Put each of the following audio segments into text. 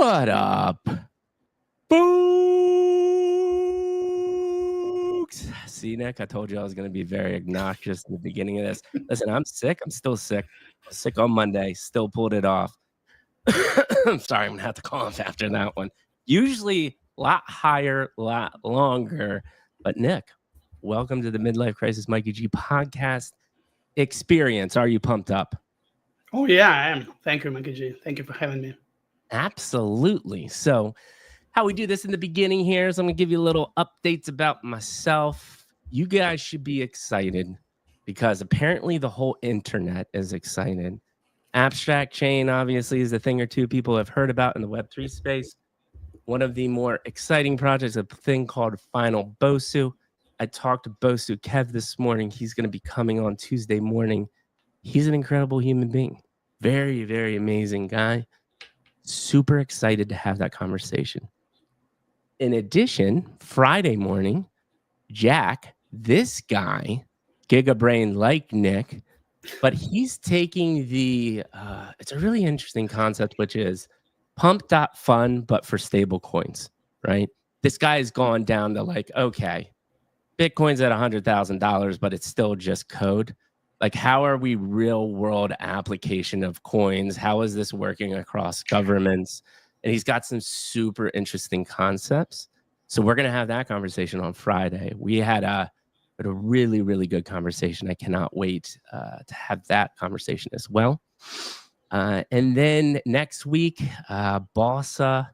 What up, folks? See, Nick, I told you I was going to be very obnoxious in the beginning of this. Listen, I'm sick. I'm still sick. I was sick on Monday. Still pulled it off. I'm sorry. I'm going to have to cough after that one. Usually a lot higher, a lot longer. But Nick, welcome to the Midlife Crisis Mikey G podcast experience. Are you pumped up? Oh, yeah, I am. Thank you, Mikey G. Thank you for having me. Absolutely. So how we do this in the beginning here is I'm going to give you a little updates about myself. You guys should be excited because apparently the whole internet is excited. Abstract chain obviously is a thing or two people have heard about in the Web3 space. One of the more exciting projects, a thing called Final Bosu. I talked to Bosu Kev this morning. He's going to be coming on Tuesday morning. He's an incredible human being. Very, very amazing guy. Super excited to have that conversation. In addition, Friday morning, Jack, this guy, Gigabrain like Nick, but he's taking the, it's a really interesting concept, which is pump.fun, but for stable coins, right? This guy has gone down to like, okay, Bitcoin's at $100,000, but it's still just code. Like, how are we real world application of coins? How is this working across governments? And he's got some super interesting concepts. So we're going to have that conversation on Friday. We had a really, really good conversation. I cannot wait to have that conversation as well. And then next week, Bossa,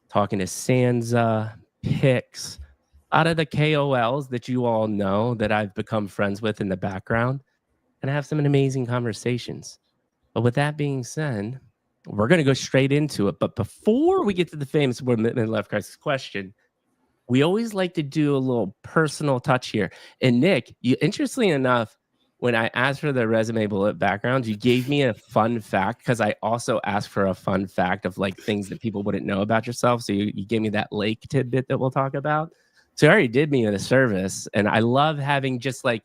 talking to Sansa, Pix, out of the KOLs that you all know that I've become friends with in the background, and have some amazing conversations. But with that being said, we're going to go straight into it. But before we get to the famous midlife crisis question, we always like to do a little personal touch here. And Nick, you, interestingly enough, when I asked for the resume bullet background, you gave me a fun fact, because I also asked for a fun fact of like things that people wouldn't know about yourself. So you gave me that lake tidbit that we'll talk about. So you already did me a service. And I love having just like,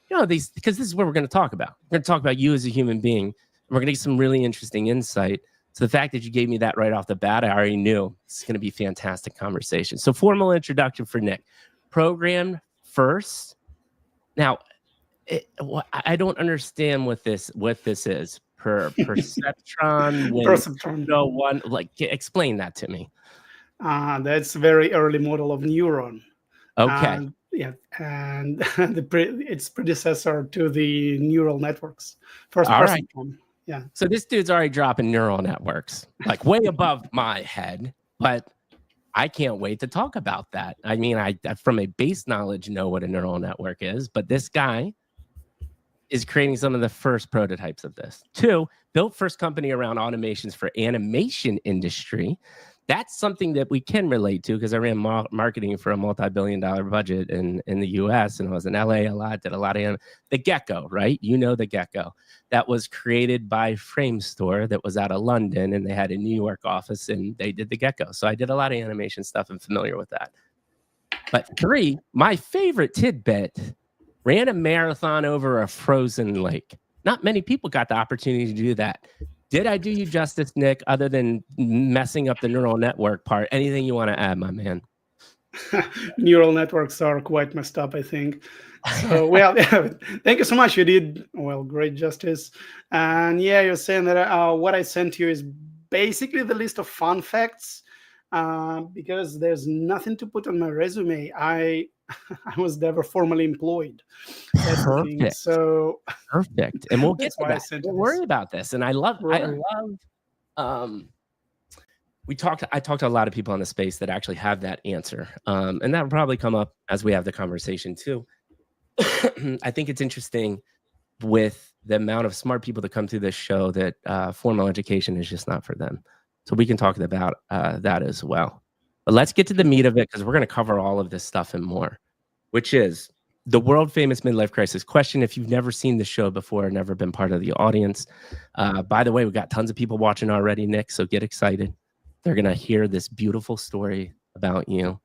you know, these, because this is what we're going to talk about. We're going to talk about you as a human being. And we're going to get some really interesting insight. So the fact that you gave me that right off the bat, I already knew it's going to be a fantastic conversation. So formal introduction for Nick. Program first. Now, I don't understand what this is. Perceptron. Perceptron. No one, like, explain that to me. That's a very early model of neuron. Okay. Yeah, and its predecessor to the neural networks. First All person. Right. Yeah. So this dude's already dropping neural networks, like way above my head, but I can't wait to talk about that. I mean, I from a base knowledge know what a neural network is, but this guy is creating some of the first prototypes of this. 2, built first company around automations for animation industry. That's something that we can relate to, because I ran marketing for a multi-billion-dollar budget in the US, and I was in LA a lot, did a lot of the Gecko, right? You know the Gecko. That was created by Framestore that was out of London, and they had a New York office, and they did the Gecko. So I did a lot of animation stuff. I'm familiar with that. But 3, my favorite tidbit, ran a marathon over a frozen lake. Not many people got the opportunity to do that. Did I do you justice, Nick, other than messing up the neural network part? Anything you want to add, my man? Neural networks are quite messed up, I think. So, well, thank you so much. You did, well, great justice. And yeah, you're saying that what I sent you is basically the list of fun facts, because there's nothing to put on my resume. I was never formally employed. That's the thing. So perfect. And we'll get to that. Don't worry about this. And I love, I talked to a lot of people in the space that actually have that answer. And that will probably come up as we have the conversation too. I think it's interesting with the amount of smart people that come through this show that formal education is just not for them. So we can talk about that as well. But let's get to the meat of it, because we're going to cover all of this stuff and more, which is the world famous midlife crisis question. If you've never seen the show before, never been part of the audience, by the way, we've got tons of people watching already, Nick, so get excited. They're going to hear this beautiful story about you.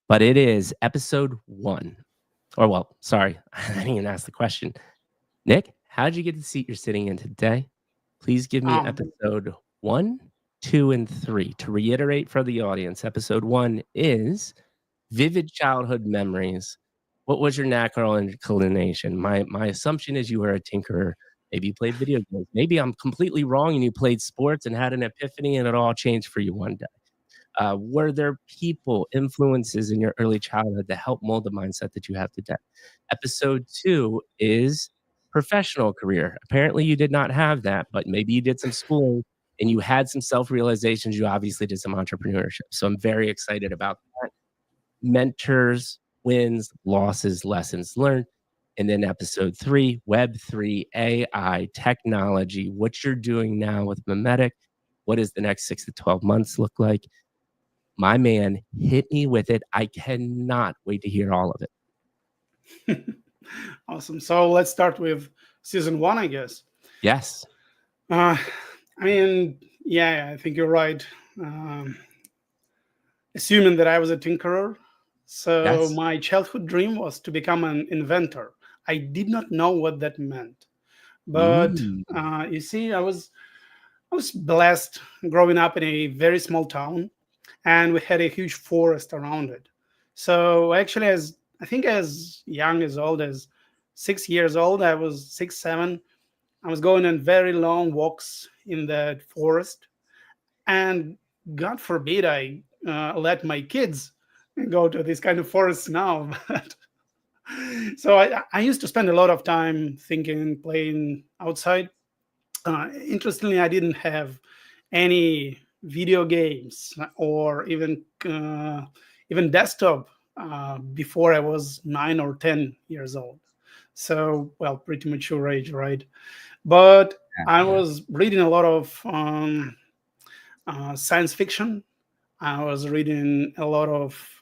But it is episode 1. Or, well, sorry, I didn't even ask the question. Nick, how did you get the seat you're sitting in today? Please give me episode 1 2, and 3. To reiterate for the audience, episode 1 is vivid childhood memories. What was your natural inclination? My assumption is you were a tinkerer. Maybe you played video games. Maybe I'm completely wrong and you played sports and had an epiphany and it all changed for you one day. Were there people, influences in your early childhood that helped mold the mindset that you have today? Episode 2 is professional career. Apparently, you did not have that, but maybe you did some schooling and you had some self realizations. You obviously did some entrepreneurship. So I'm very excited about that. Mentors, wins, losses, lessons learned. And then episode 3, Web3, AI, technology, what you're doing now with Memetic. What does the next 6 to 12 months look like? My man hit me with it. I cannot wait to hear all of it. Awesome. So let's start with season 1, I guess. Yes. I mean, yeah, I think you're right. Um, Assuming that I was a tinkerer. So Yes. my childhood dream was to become an inventor. I did not know what that meant, but Mm, you see, I was blessed growing up in a very small town, and we had a huge forest around it. So actually, as I think as young as old as 6 years old, I was 6, 7. I was going on very long walks in that forest, and God forbid I let my kids go to this kind of forest now. But so I used to spend a lot of time thinking, playing outside. Interestingly, I didn't have any video games or even desktop before I was 9 or 10 years old. So, well, pretty mature age, right? But I yeah. was reading a lot of science fiction. I was reading a lot of,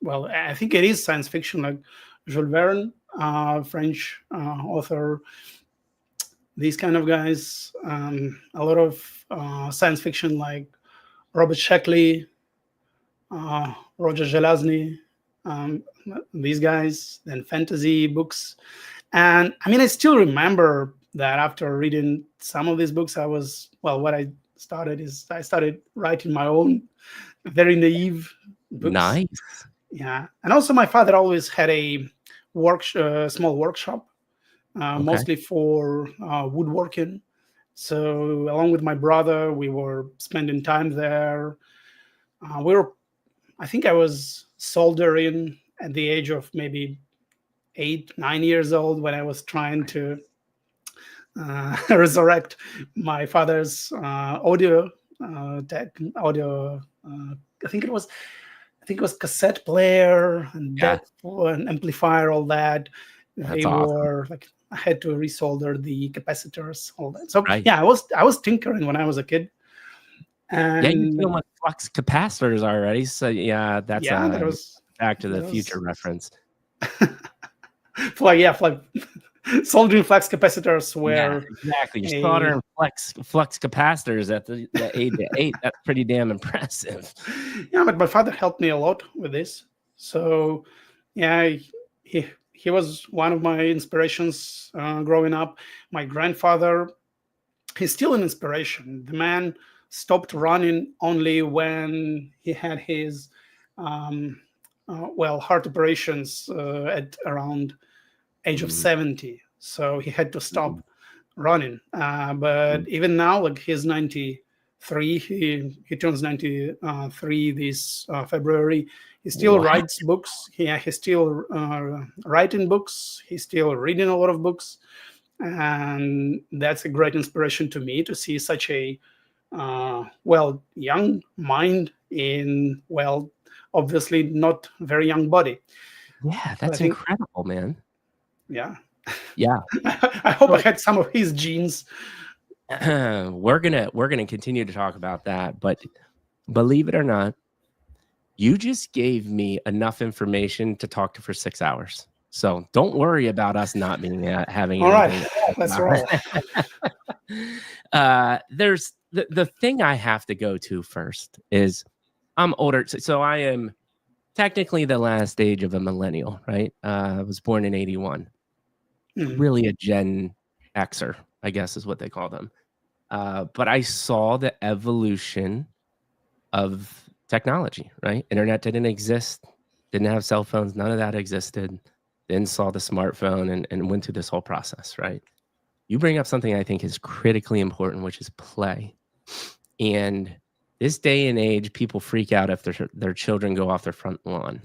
well, I think it is science fiction, like Jules Verne, French author, these kind of guys. A lot of science fiction like Robert Sheckley, Roger Zelazny, um, these guys, then fantasy books. And I mean, I still remember that after reading some of these books, I was, well, what I started is I started writing my own very naive books. Nice. Yeah. And also, my father always had a small workshop, Okay. mostly for woodworking. So, along with my brother, we were spending time there. We were, I think I was soldering at the age of maybe 8, 9 years old when I was trying to resurrect my father's audio. I think it was, cassette player and Yeah. deck and amplifier, all that. That's They awesome. were like I had to resolder the capacitors, all that. So Right. yeah, I was tinkering when I was a kid, Yeah, you're and dealing with flux capacitors already. So yeah, that's yeah, a that was Back to the that Future was reference. like soldering flex capacitors Yeah, were exactly. You're a soldering flux capacitors at the age of 8. That's pretty damn impressive. yeah, but my father helped me a lot with this. So yeah, he was one of my inspirations growing up. My grandfather, he's still an inspiration. The man stopped running only when he had his um, heart operations at around age of Mm, 70. So he had to mm, stop running. mm. But even now, like he's 93, he turns 93 this February. He still What? writes books. He's still writing books. He's still reading a lot of books, and that's a great inspiration to me to see such a young mind in, obviously not very young body. Yeah, So I that's think, incredible, man. yeah, Yeah. I hope I So had some of his genes. we're gonna continue to talk about that, but believe it or not, you just gave me enough information to talk to for 6 hours. So don't worry about us not being having All right, anything to talk let's roll. about. There's the thing I have to go to first is I'm older, so I am technically the last stage of a millennial, right? I was born in 81. Mhm. Really a Gen Xer, I guess is what they call them. But I saw the evolution of technology, right? Internet didn't exist, didn't have cell phones, none of that existed. Then saw the smartphone and went through this whole process, right? You bring up something I think is critically important, which is play. And this day and age, people freak out if their children go off their front lawn.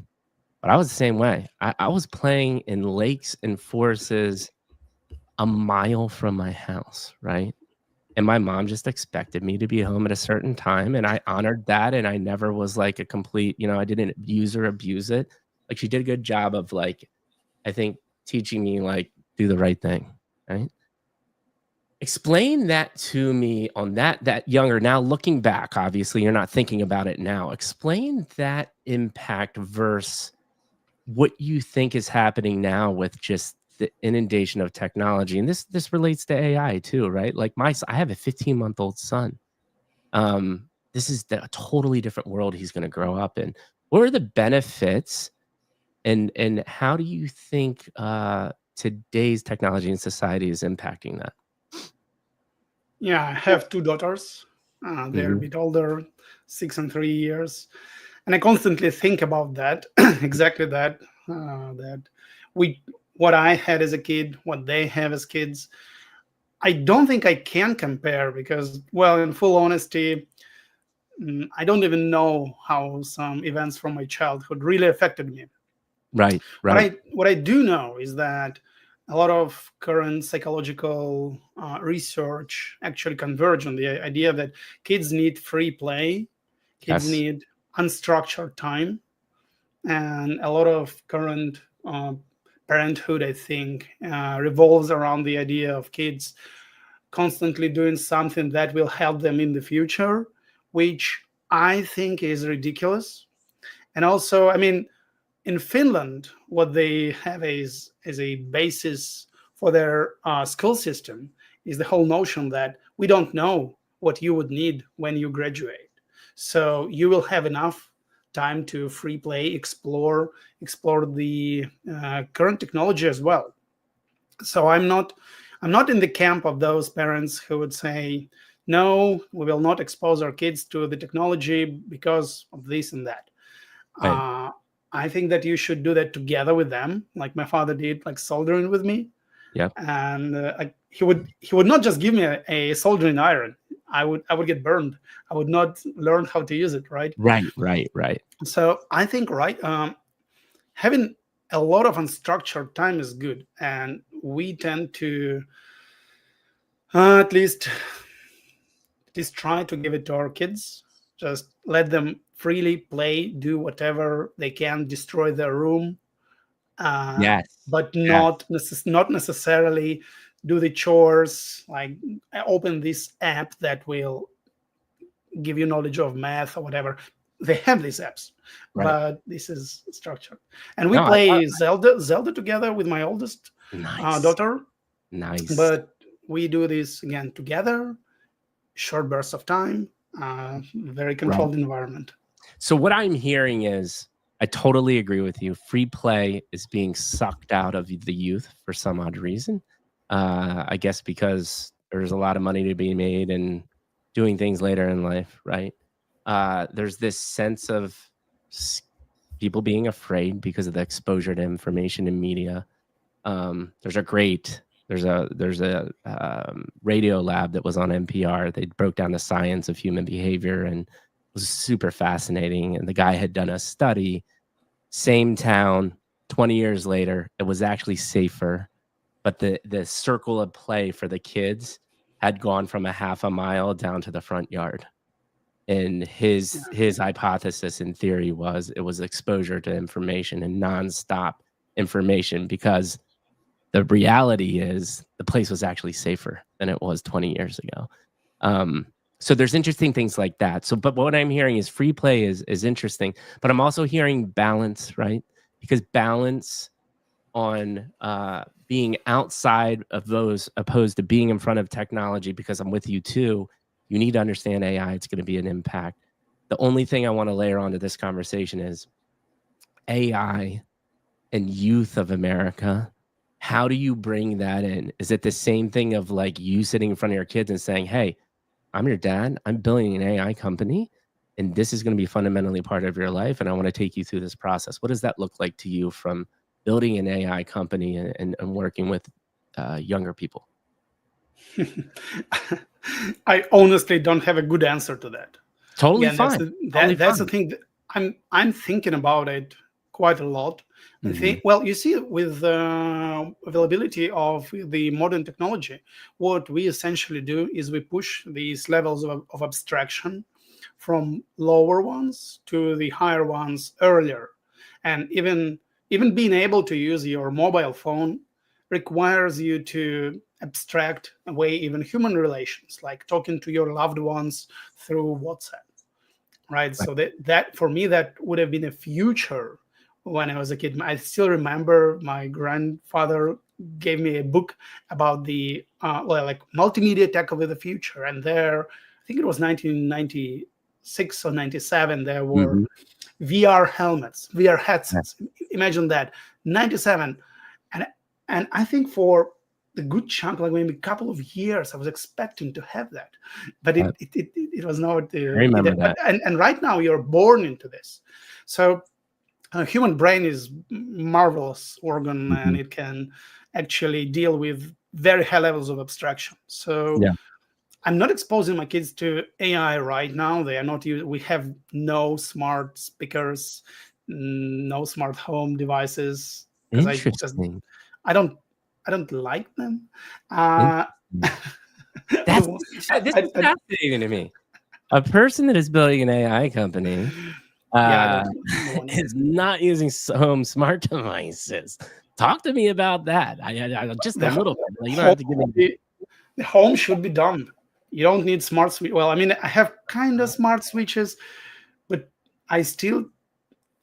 But I was the same way. I was playing in lakes and forests a mile from my house, right? And my mom just expected me to be home at a certain time, and I honored that, and I never was like a complete, I didn't use or abuse it. Like, she did a good job of, like, I think, teaching me, like, do the right thing, right? Explain that to me on that younger, now looking back, obviously, you're not thinking about it now. Explain that impact versus what you think is happening now with just the inundation of technology. And this relates to AI too, right? Like, I have a 15-month-old son. This is a totally different world he's going to grow up in. What are the benefits, and how do you think today's technology and society is impacting that? Yeah, I have two daughters. They're a Hmm. bit older, 6 and 3 years, and I constantly think about that, exactly that. That we, what I had as a kid, what they have as kids. I don't think I can compare because, well, in full honesty, I don't even know how some events from my childhood really affected me. Right, What right. I do know is that a lot of current psychological research actually converge on the idea that kids need free play, kids Yes. need unstructured time, and a lot of current parenthood, I think, revolves around the idea of kids constantly doing something that will help them in the future, which I think is ridiculous. And also, I mean, in Finland, what they have is a basis for their school system is the whole notion that we don't know what you would need when you graduate, so you will have enough time to free play, explore the current technology as well. So I'm not in the camp of those parents who would say, no, we will not expose our kids to the technology because of this and that. Right. uh, I think that you should do that together with them, like my father did, like soldering with me. Yep. And he would not just give me a soldering iron. I would get burned. I would not learn how to use it, right? Right, right, right. So I think, right, having a lot of unstructured time is good, and we tend to at least try to give it to our kids. Just let them freely play, do whatever they can, destroy their room, uh, Yes. but Yes. not necessarily do the chores, like open this app that will give you knowledge of math or whatever. They have these apps, Right. but this is structured. And we No, play Zelda together with my oldest nice. daughter, Nice. but we do this again together, short bursts of time, very Right. controlled environment. So what I'm hearing is, I totally agree with you. Free play is being sucked out of the youth for some odd reason. I guess because there's a lot of money to be made and doing things later in life, right? There's this sense of s- people being afraid because of the exposure to information and media. There's a radio lab that was on NPR. They broke down the science of human behavior, and it was super fascinating. And the guy had done a study, same town, 20 years later, it was actually safer, but the circle of play for the kids had gone from a half a mile down to the front yard. And his hypothesis in theory was it was exposure to information and nonstop information, because the reality is the place was actually safer than it was 20 years ago. Um, so there's interesting things like that. So, but what I'm hearing is free play is interesting, but I'm also hearing balance, right? Because balance on being outside of those opposed to being in front of technology, because I'm with you too. You need to understand AI, it's going to be an impact. The only thing I want to layer onto this conversation is AI and youth of America. How do you bring that in? Is it the same thing of like you sitting in front of your kids and saying, hey, I'm your dad. I'm building an AI company, and this is going to be fundamentally part of your life. And I want to take you through this process. What does that look like to you from building an AI company and working with younger people? I honestly don't have a good answer to that. Totally Again, fine. Totally that's the fine. thing that I'm thinking about it quite a lot. I Hmm. think, well, you see, with availability of the modern technology, what we essentially do is we push these levels of abstraction from lower ones to the higher ones earlier, and even being able to use your mobile phone requires you to abstract away even human relations, like talking to your loved ones through WhatsApp, right? Right. So that for me, that would have been a future when I was a kid. I still remember my grandfather gave me a book about the well, like multimedia tech of the future, and there, I think it was 1996 or 97, there were Hmm. VR helmets, VR Yeah. headsets. Imagine that, 97, and I think for the good chunk, like maybe a couple of years, I was expecting to have that, but Yeah. it was not. I remember But that. and right now you're born into this, so human brain is marvelous organ, and Hmm. it can actually deal with very high levels of abstraction. So Yeah. I'm not exposing my kids to AI right now. They are not. We have no smart speakers, no smart home devices, because I just Interesting. I don't I don't like them. Uh, Interesting. That's this is I fascinating to me. A person that is building an AI company yeah, I uh, don't want them. is not using home smart devices. Talk to me about that. Just a The, little the bit. Like, you don't home have to give me. the home should be dumb. You don't need smart switch. Well, I mean, I have kind of smart switches, but I still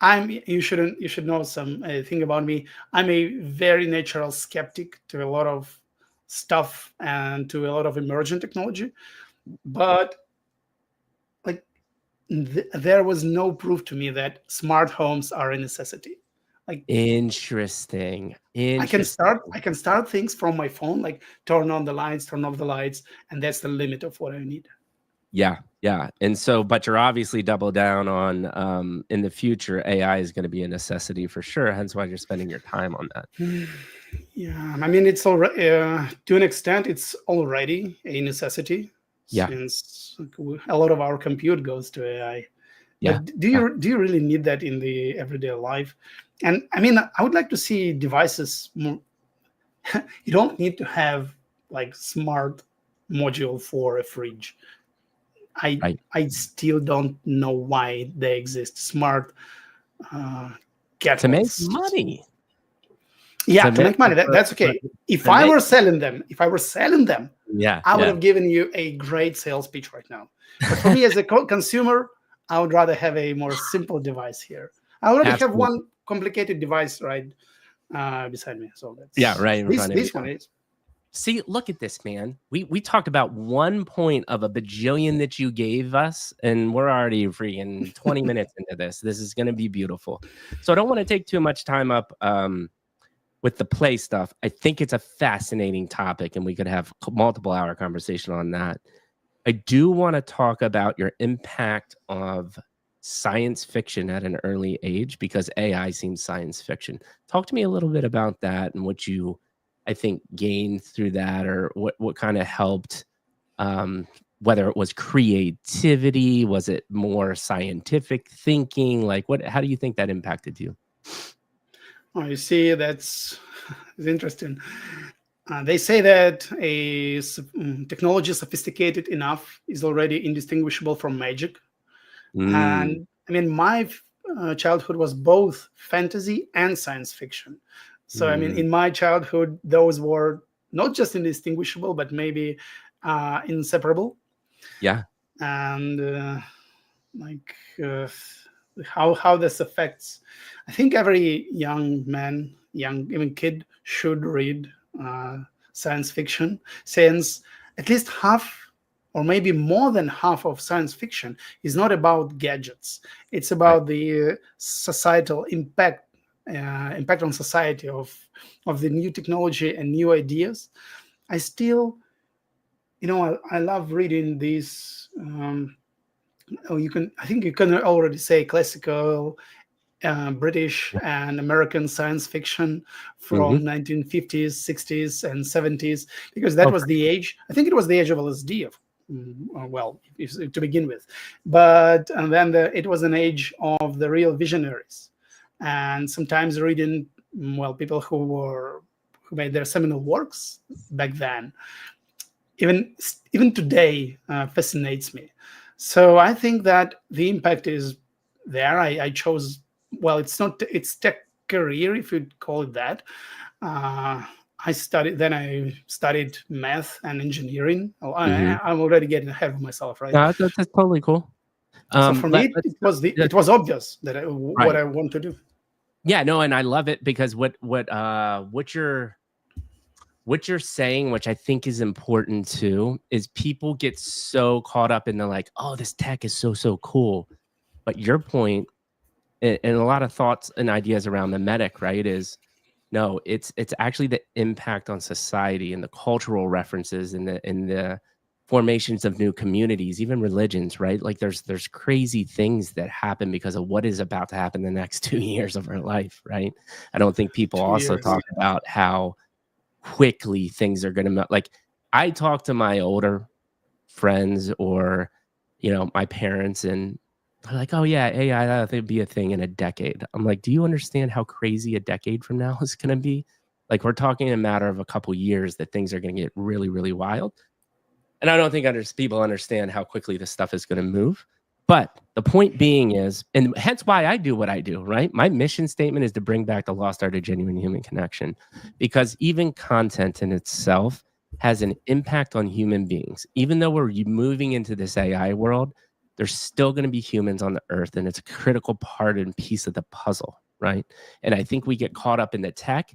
I'm you should know some thing about me. I'm a very natural skeptic to a lot of stuff and to a lot of emergent technology, but like there was no proof to me that smart homes are a necessity. Like Interesting. Interesting. I can start things from my phone, like turn on the lights, turn off the lights, and that's the limit of what I need. Yeah, yeah. And so, but you're obviously double down on in the future, AI is going to be a necessity for sure. Hence why you're spending your time on that. Yeah, I mean, it's already to an extent, it's already a necessity Yeah, since a lot of our compute goes to AI. yeah, But yeah. do you really need that in the everyday life? And I mean, I would like to see devices more. You don't need to have like smart module for a fridge. I Right. I still don't know why they exist. Smart uh, To make kettles. money. Yeah, To to make make money. That's for okay. If to I make were selling them, yeah, I would yeah. have given you a great sales pitch right now. But for me as a consumer, I would rather have a more simple device here. I already have Absolutely. one complicated device right beside me, so Yeah, that's right in front of you. this one is. See, look at this, man. We talked about 1 point of a bajillion that you gave us, and we're already freaking 20 minutes into this. This is gonna be beautiful. So I don't wanna take too much time up, with the play stuff. I think it's a fascinating topic, and we could have multiple hour conversation on that. I do wanna talk about your impact of science fiction at an early age because AI seems science fiction. Talk to me a little bit about that and what you, I think, gained through that or what kinda helped, um, whether it was creativity, was it more scientific thinking? Like, what how do you think that impacted you? Oh, you see, that's it's interesting. They say that technology sophisticated enough is already indistinguishable from magic. Mm, And I mean, my childhood was both fantasy and science fiction. So I mean, mm, in my childhood, those were not just indistinguishable, but maybe inseparable. yeah, And like uh, how this affects, I think every young man, young even kid, should read science fiction, since at least half or maybe more than half of science fiction is not about gadgets. It's right. about the societal impact on society of the new technology and new ideas. I still I love reading these. I think you can already say classical British and American science fiction Hmm. from 1950s, 60s, and 70s, because that Oh, was the age. I think it was the age of LSD, well, to begin with, but and then it was an age of the real visionaries, and sometimes reading well people who made their seminal works back then, even even today, fascinates me. So I think that the impact is there. I chose, well, it's tech career, if you'd call it that. Uh, I studied math and engineering. Oh, hmm. I'm already getting ahead of myself, right? No, that's totally cool. So for me, Let's it was obvious that what right. I want to do. Yeah, no, and I love it because what you're saying, which I think is important too, is people get so caught up in the like, oh, this tech is so cool. But your point and a lot of thoughts and ideas around Memetic, right, is no, it's actually the impact on society and the cultural references and the formations of new communities, even religions, right? Like there's crazy things that happen because of what is about to happen the next 2 years of our life, right? I don't think people Two also years. talk about how quickly things are gonna like I talk to my older friends or my parents and they're like, oh yeah, AI that'll be a thing in a decade. I'm like, do you understand how crazy a decade from now is going to be? Like we're talking in a matter of a couple years that things are going to get really wild. And I don't think people understand how quickly this stuff is going to move. But the point being is, and hence why I do what I do, right? My mission statement is to bring back the lost art of genuine human connection, because even content in itself has an impact on human beings. Even though we're moving into this AI world, there's still going to be humans on the earth, and it's a critical part and piece of the puzzle, right? And I think we get caught up in the tech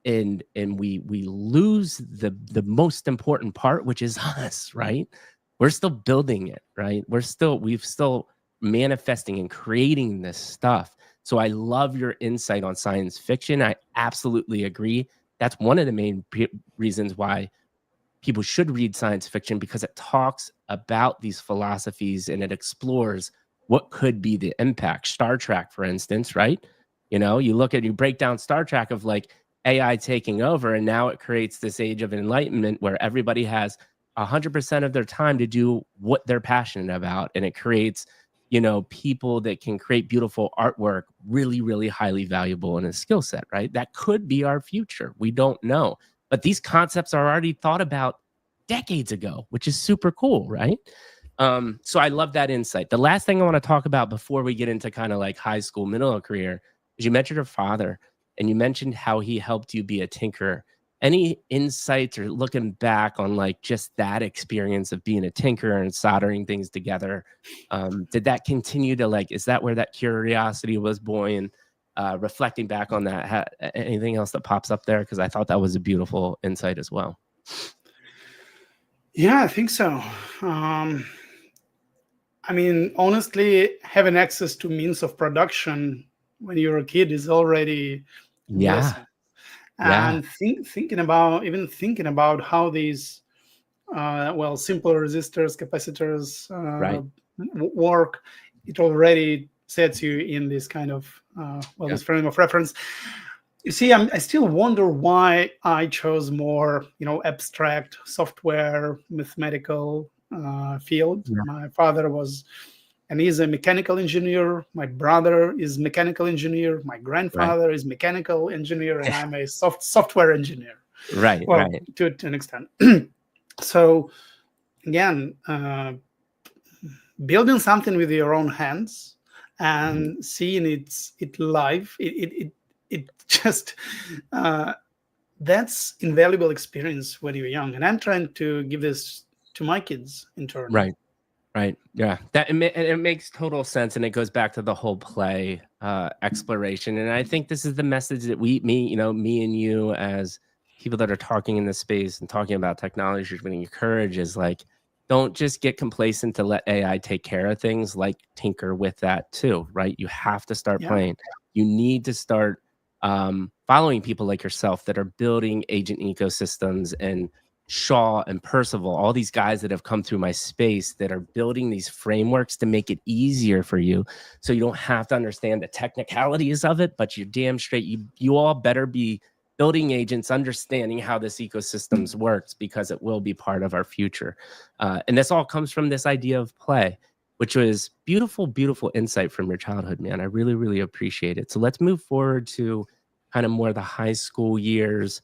and we lose the most important part, which is us, right? We're still building it, right? We've still manifesting and creating this stuff. So I love your insight on science fiction. I absolutely agree. That's one of the main reasons why people should read science fiction, because it talks about these philosophies and it explores what could be the impact. Star Trek, for instance, right? You break down Star Trek of like AI taking over, and now it creates this age of enlightenment where everybody has 100% of their time to do what they're passionate about. And it creates, people that can create beautiful artwork, really highly valuable in a skill set, right? That could be our future. We don't know. But these concepts are already thought about decades ago, which is super cool, right? So I love that insight. The last thing I want to talk about before we get into kind of like high school, middle career, is you mentioned your father and you mentioned how he helped you be a tinkerer. Any insights or looking back on like just that experience of being a tinkerer and soldering things together? Did that continue to like, is that where that curiosity was born? Reflecting back on that, anything else that pops up there? Because I thought that was a beautiful insight as well. Yeah, I think so. I mean, honestly, having access to means of production when you're a kid is already a Yeah, blessing. yeah, And thinking about how these simple resistors, capacitors right. work, it already sets you in this kind of Yeah, this frame of reference. You see, I still wonder why I chose more, abstract software, mathematical field. yeah, My father was, and he's a mechanical engineer. My brother is mechanical engineer. My right. grandfather is mechanical engineer, and I'm a software engineer. Right, Well, right. to an extent. So again, building something with your own hands Mhm. and seeing it live, it just uh, that's invaluable experience when you're young, and I'm trying to give this to my kids in turn. Right. Right. Yeah. It makes total sense, and it goes back to the whole play exploration. And I think this is the message that me and you as people that are talking in this space and talking about technology, when encourage is like, don't just get complacent to let AI take care of things. Like tinker with that too, right? You have to start Yeah, playing. You need to start following people like yourself that are building agent ecosystems and Shaw and Percival, all these guys that have come through my space that are building these frameworks to make it easier for you, so you don't have to understand the technicalities of it, but you're damn straight you all better be building agents understanding how this ecosystems works, because it will be part of our future. And this all comes from this idea of play, which was beautiful insight from your childhood, man. I really appreciate it. So let's move forward to kind of more the high school years,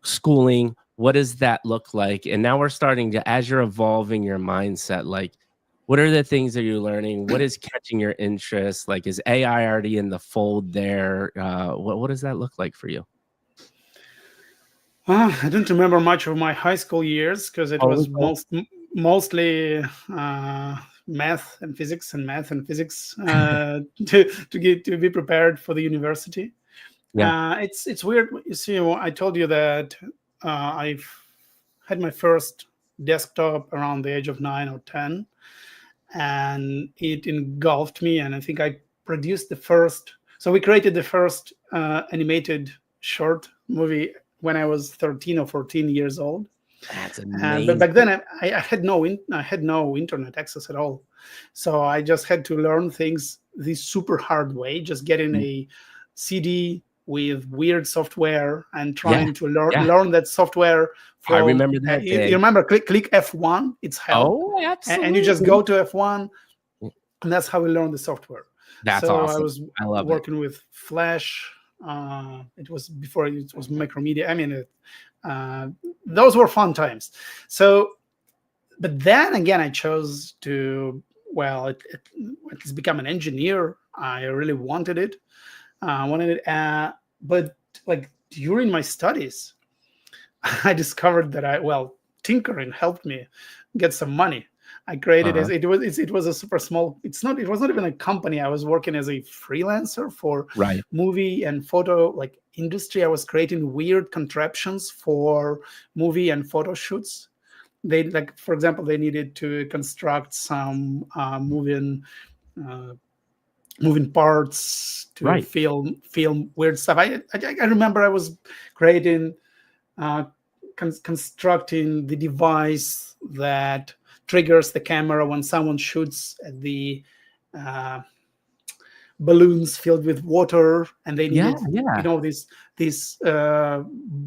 schooling. What does that look like? And now we're starting to, as you're evolving your mindset, like, what are the things that you're learning? What is catching your interest? Like, is AI already in the fold there? What does that look like for you? I don't remember much of my high school years because it Totally was cool. mostly math and physics to be prepared for the university. Yeah. It's weird. You see, I told you that I've had my first desktop around the age of 9 or 10, and it engulfed me. And I think I produced the first. So we created the first animated short movie when I was 13 or 14 years old. That's But amazing. back then I had I had no internet access at all, so I just had to learn things the super hard way, just getting a CD with weird software and Yeah. trying to Yeah. learn that software I from. remember that You day. remember click F1? It's hell, Oh, and you just absolutely. go to F1, and that's how we learn the software. That's So I awesome. was I love it. working with Flash. It was before it was Macromedia. I mean, uh, those were fun times. So, but then again, I chose to, well, it's become an engineer. I really wanted it. But like during my studies, I discovered that tinkering helped me get some money. I created Uh-huh. as it was a super small. It was not even a company. I was working as a freelancer for Right. movie and photo like industry. I was creating weird contraptions for movie and photo shoots. They, like, for example, they needed to construct some uh, moving parts to Right. film weird stuff. I remember I was creating uh, constructing the device that triggers the camera when someone shoots at the uh, balloons filled with water, and they Yeah. needed, Yeah. these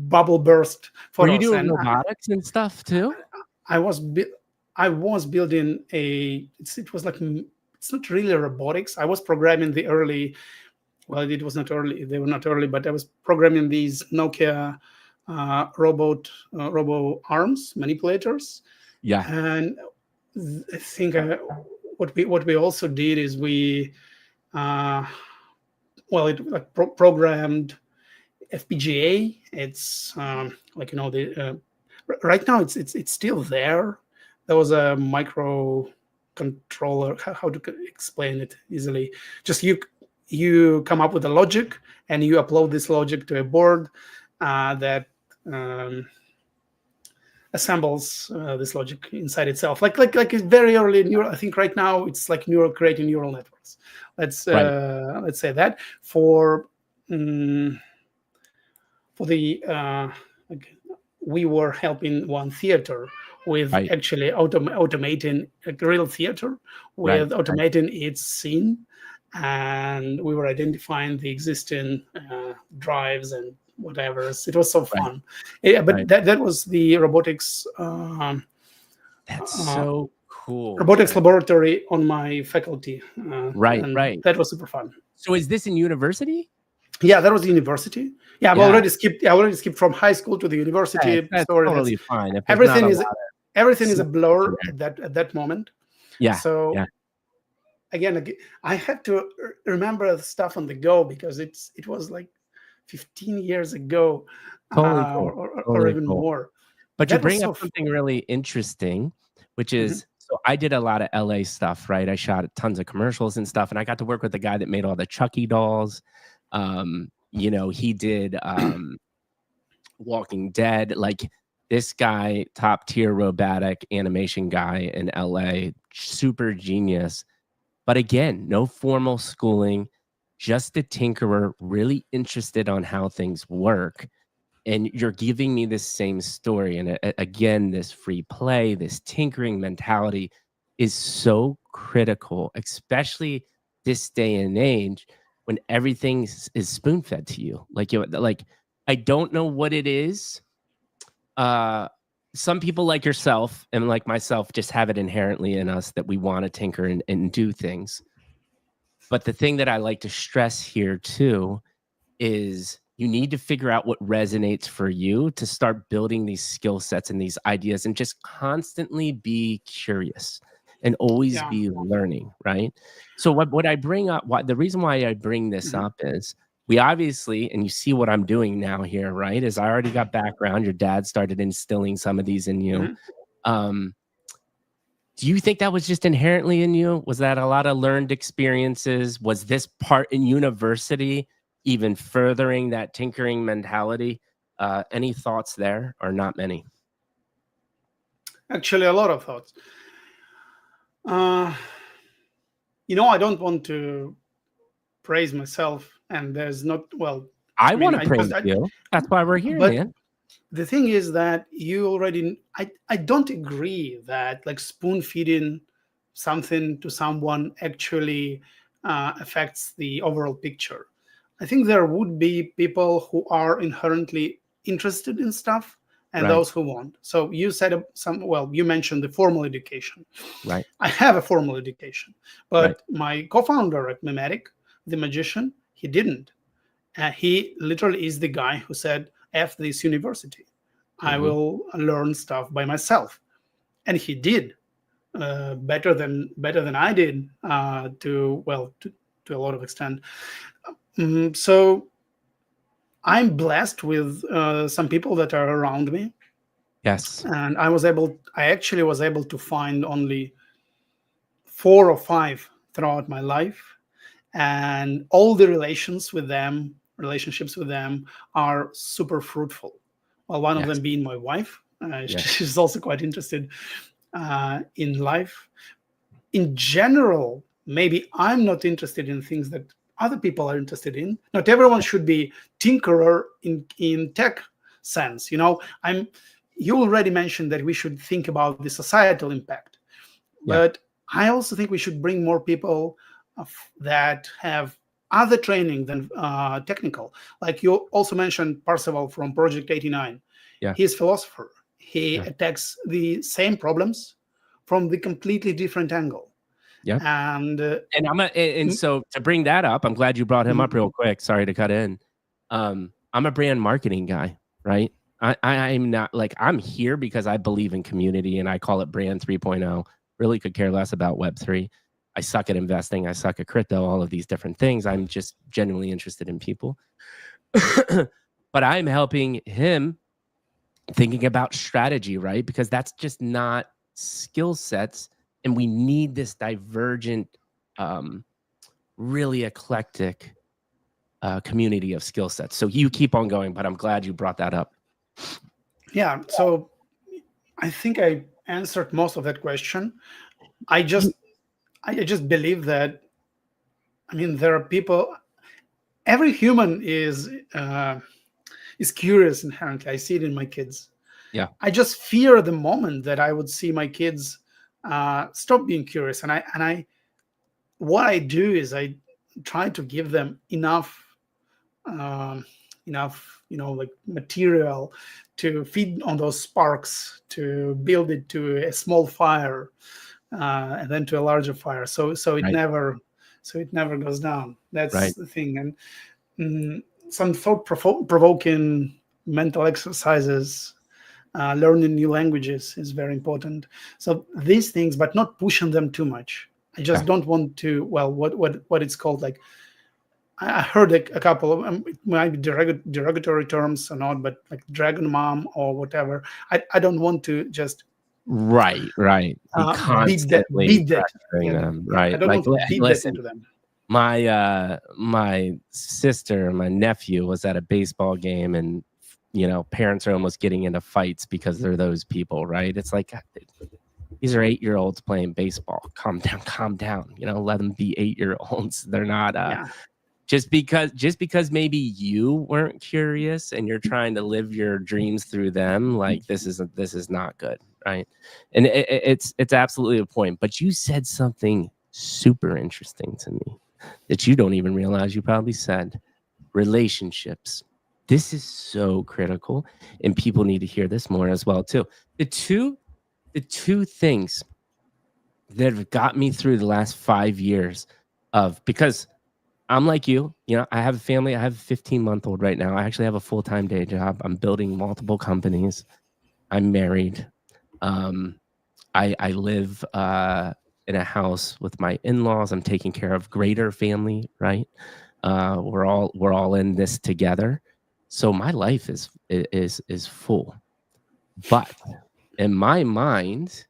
bubble burst Were you photos. doing And robotics and stuff too? I was I was building it was like, it's not really robotics. I was programming the early, well, it was not early, they were not early, but I was programming these Nokia robo arms manipulators. Yeah. And I think what we also did is we uh, it like programmed FPGA. It's like, the right now it's still there. There was a micro controller. How to explain it easily? Just you come up with a logic, and you upload this logic to a board that um, assembles this logic inside itself, like it's very early neural. I think right now it's like creating neural networks. Right. Let's say that for um, the like, we were helping one theater with Right. actually automating a real theater, Right. with Right. automating its scene. And we were identifying the existing drives and whatever. It was so Right. fun. Yeah, but Right. that was the That's uh, so cool, robotics man. laboratory on my faculty, Right. and Right. that was super fun. So is this in university? Yeah, that was the university. Yeah, Yeah. I already skipped from high school to the university. That's Sorry, that's totally fine if there's not everything a is lot everything is a separation blur there. at that moment. Yeah. So Yeah. again, I had to remember the stuff on the go, because it was like 15 years ago, Totally cool. or Totally even cool. more. But But you that was bring up so something really interesting, which Mhm. is, so I did a lot of LA stuff, right? I shot tons of commercials and stuff, and I got to work with the guy that made all the Chucky dolls. He did Walking Dead. Like, this guy, top tier robotic animation guy in LA, super genius. But again, no formal schooling, just a tinkerer, really interested on how things work. and you're giving me this same story. And again, this free play, this tinkering mentality is so critical, especially this day and age when everything is spoon fed to you. Like I don't know what it is. Some people like yourself and like myself just have it inherently in us that we want to tinker and do things. But the thing that I like to stress here too is you need to figure out what resonates for you to start building these skill sets and these ideas and just constantly be curious and always Yeah. be learning, right? So what I bring up, the reason why I bring this Mhm. up is we obviously, and you see what I'm doing now here, right? Is I already got background. Your dad started instilling some of these in you. Mhm. Um, do you think that was just inherently in you? Was that a lot of learned experiences? Was this part in university even furthering that tinkering mentality? Any thoughts there or not many? Actually, a lot of thoughts. Uh, I don't want to praise myself, and there's not well. I I mean, want to I praise because I, you. That's why we're here, but man. the thing is that you already. I don't agree that like spoon feeding something to someone actually affects the overall picture. I think there would be people who are inherently interested in stuff and Right, those who won't. So you said you mentioned the formal education. right, I have a formal education, right. but my co-founder at Memetic, the magician, he didn't. He literally is the guy who said, "F this university. I Hmm. will learn stuff by myself," and he did better than I did to a lot of extent. So I'm blessed with some people that are around me, Yes, and I actually was able to find only 4 or 5 throughout my life, and all the relationships with them are super fruitful. Well, one of yes, them being my wife. yes, She's also quite interested in life. In general, maybe I'm not interested in things that other people are interested in. Not everyone yes, should be tinkerer in tech sense. I'm you already mentioned that we should think about the societal impact, yeah, but I also think we should bring more people that have other training than technical. Like you also mentioned Parseval from Project 89. yeah, He's a philosopher. He yeah, attacks the same problems from the completely different angle. yeah. And And and mm, so to bring that up, I'm glad you brought him up mm, real quick. Sorry to cut in. I'm a brand marketing guy, right? I'm not like I'm here because I believe in community and I call it brand 3.0. Really could care less about web 3. I suck at investing, I suck at crypto, all of these different things. I'm just genuinely interested in people. But I'm helping him thinking about strategy, right? Because that's just not skill sets and we need this divergent um really eclectic community of skill sets. So you keep on going, but I'm glad you brought that up. yeah, so I think I answered most of that question. I You, just I just believe that, I mean, there are people. Every human is curious inherently. I see it in my kids. yeah, I just fear the moment that I would see my kids stop being curious. And I what I do is I try to give them um, enough like material to feed on those sparks, to build it to a small fire, and then to a larger fire. right, So it never goes down. That's right, the thing. And mm, some thought provoking mental exercises, learning new languages is very important. So these things, but not pushing them too much. I yeah, just don't want to. Well, what it's called, like I heard a couple of it might be derogatory terms or not, but like dragon mom or whatever. I don't want to just right, right. Be beat that constantly beat that. pressuring Yeah, them, yeah. I right? don't Like, want to beat that listen, into them. my sister, my nephew was at a baseball game, and parents are almost getting into fights because they're those people, right? It's like these are 8-year-olds playing baseball. Calm down, calm down. Let them be 8-year-olds. They're not Yeah, just because maybe you weren't curious and you're trying to live your dreams through them, like this is not good, right? And it's absolutely a point. But you said something super interesting to me that you don't even realize you probably said: relationships. This is so critical, and people need to hear this more as well too. The two things that have got me through the last 5 years of, because I'm like you, I have a family. I have a 15-month-old right now. I actually have a full-time day job. I'm building multiple companies. I'm married. Um, I live in a house with my in-laws. I'm taking care of greater family, right? We're all in this together. So my life is full. But in my mind,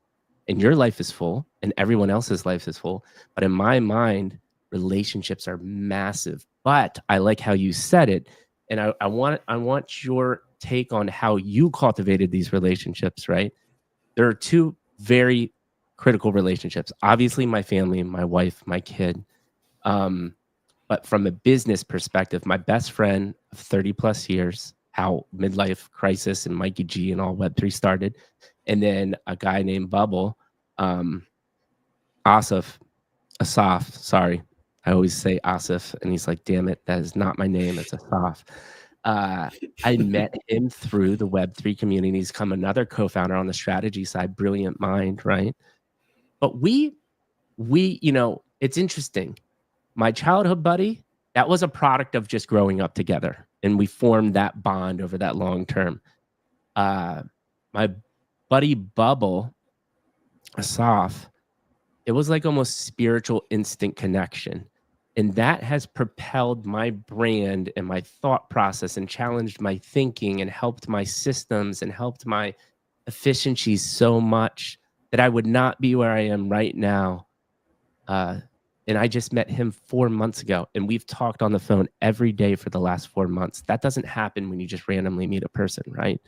and your life is full, and everyone else's life is full, but in my mind, relationships are massive. But I like how you said it, and I want your take on how you cultivated these relationships, right? There are two very critical relationships. Obviously, my family, my wife, my kid. Um, but from a business perspective, my best friend of 30 plus years, how Midlife Crisis and Mikey G and all Web3 started. And then a guy named Bubble, um, Asif, Asaf, sorry. I always say Asif, and he's like, damn it, that is not my name. It's Asaf. Uh, I met him through the Web3 community. He's come another co-founder on the strategy side, brilliant mind, right? But it's interesting. My childhood buddy, that was a product of just growing up together, and we formed that bond over that long term. My buddy Bubble, Asaf, it was like almost spiritual instant connection. And that has propelled my brand and my thought process and challenged my thinking and helped my systems and helped my efficiencies so much that I would not be where I am right now. Uh, and I just met him 4 months ago, and we've talked on the phone every day for the last 4 months. That doesn't happen when you just randomly meet a person, right?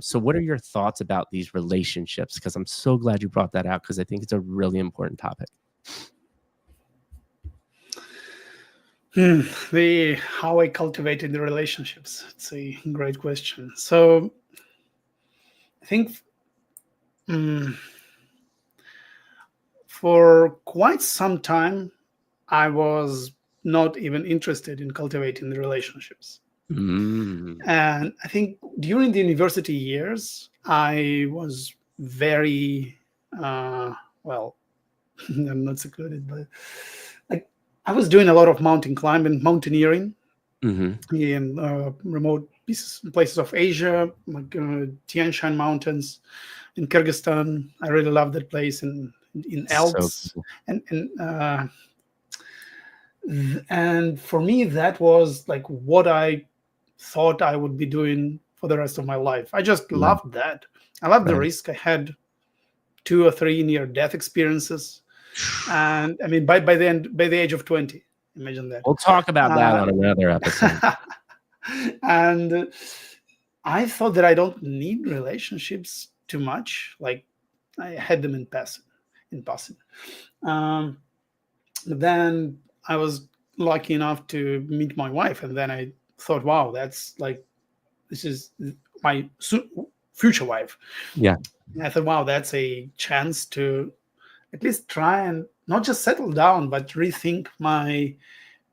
So what are your thoughts about these relationships? Because I'm so glad you brought that out, because I think it's a really important topic. The how I cultivated the relationships. It's a great question. So I think for quite some time, I was not even interested in cultivating the relationships. And I think during the university years, I was very, well, I'm not secluded, but like I was doing a lot of mountain climbing, mountaineering in remote places of Asia, like Tian Shan Mountains in Kyrgyzstan. I really love that place, and in So Alps, cool. and for me that was like what I thought I would be doing for the rest of my life. I just Right, loved that. I loved the right. risk. I had 2 or 3 near death experiences, and I mean by the age of 20, imagine that. We'll talk about that uh, on another episode. and I thought that I don't need relationships too much. Like I had them in passing. um, but then I was lucky enough to meet my wife, and then I thought, wow, that's like, this is my future wife. Yeah. And I thought, wow, that's a chance to at least try and not just settle down, but rethink my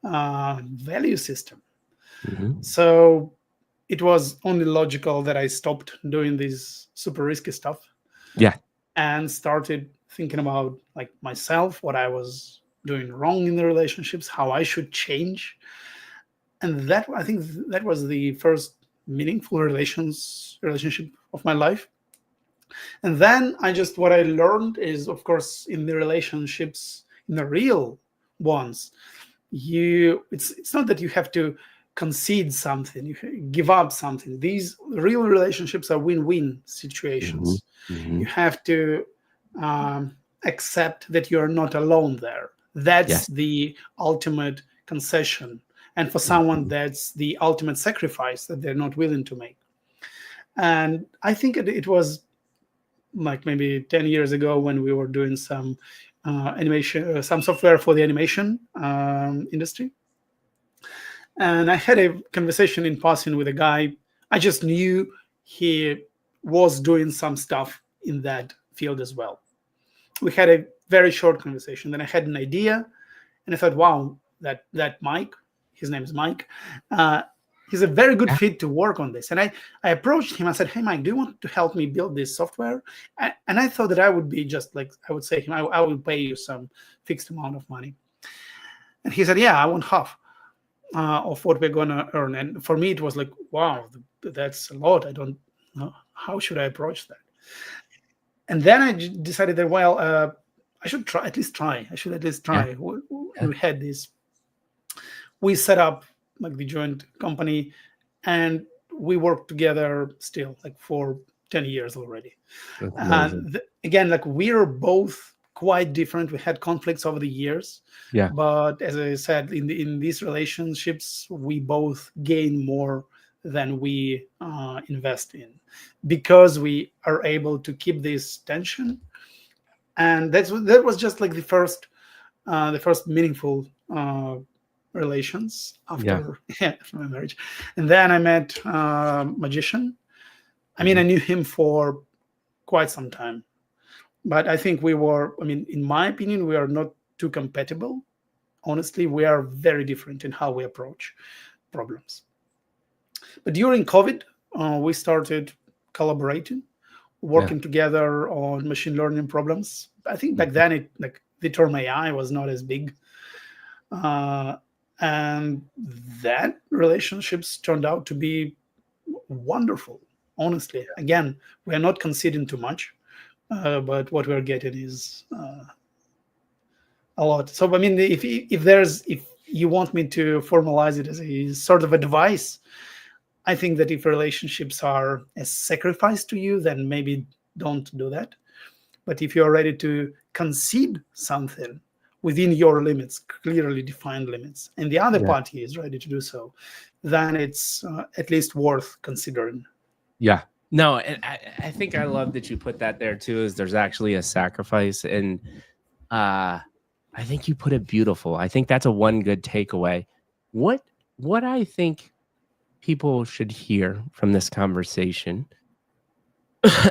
value system. Mhm. So it was only logical that I stopped doing this super risky stuff Yeah. and started thinking about like myself, what I was doing wrong in the relationships, how I should change. And that, I think, that was the first meaningful relationship of my life. And then what I learned is, of course, in the relationships, in the real ones, it's not that you have to concede something, you give up something. These real relationships are win-win Mhm. situations. You Mhm. have to accept that you're not alone there. That's Yes. the ultimate concession, and for someone Mhm. that's the ultimate sacrifice that they're not willing to make. And I think it was like maybe 10 years ago when we were doing some animation, some software for the animation industry. And I had a conversation in passing with a guy. I just knew he was doing some stuff in that field as well. We had a very short conversation. Then I had an idea, and I thought, wow, that Mike, his name is Mike, uh, he's a very good Yeah. fit to work on this. And I approached him. I said, hey, Mike, do you want to help me build this software? And I thought that I would be just like, I would say to him, I will pay you some fixed amount of money. And he said, yeah, I want half of what we're going to earn. And for me, it was like, wow, that's a lot. I don't know. How should I approach that? And then I decided that, well, I should try, at least try. I should at least Yeah. try. Yeah. We had this, we set up like the joint company, and we worked together still like for 10 years already. That's amazing. And again, like we're both quite different. We had conflicts over the years, Yeah. but as I said, in these relationships, we both gain more than we invest in, because we are able to keep this tension. And that was just like the first meaningful relations Yeah. after, yeah, after my marriage. And then I met magician. I mean, Mhm. I knew him for quite some time, but I think we were, I mean, in my opinion, we are not too compatible. Honestly, we are very different in how we approach problems. But during COVID, we started collaborating, Yeah. working together on machine learning problems. I think back Mhm. then, it like the term AI was not as big, uh, and that relationships turned out to be wonderful. Honestly, again, we are not conceding too much, but what we're getting is a lot. So, I mean, if you want me to formalize it as a sort of advice, I think that if relationships are a sacrifice to you, then maybe don't do that. But if you're ready to concede something within your limits, clearly defined limits, and the other Yeah. party is ready to do so, then it's at least worth considering. Yeah. No, and I think I love that you put that there too, is there's actually a sacrifice. And uh I think you put it beautiful. I think that's a one good takeaway. What what I think people should hear from this conversation,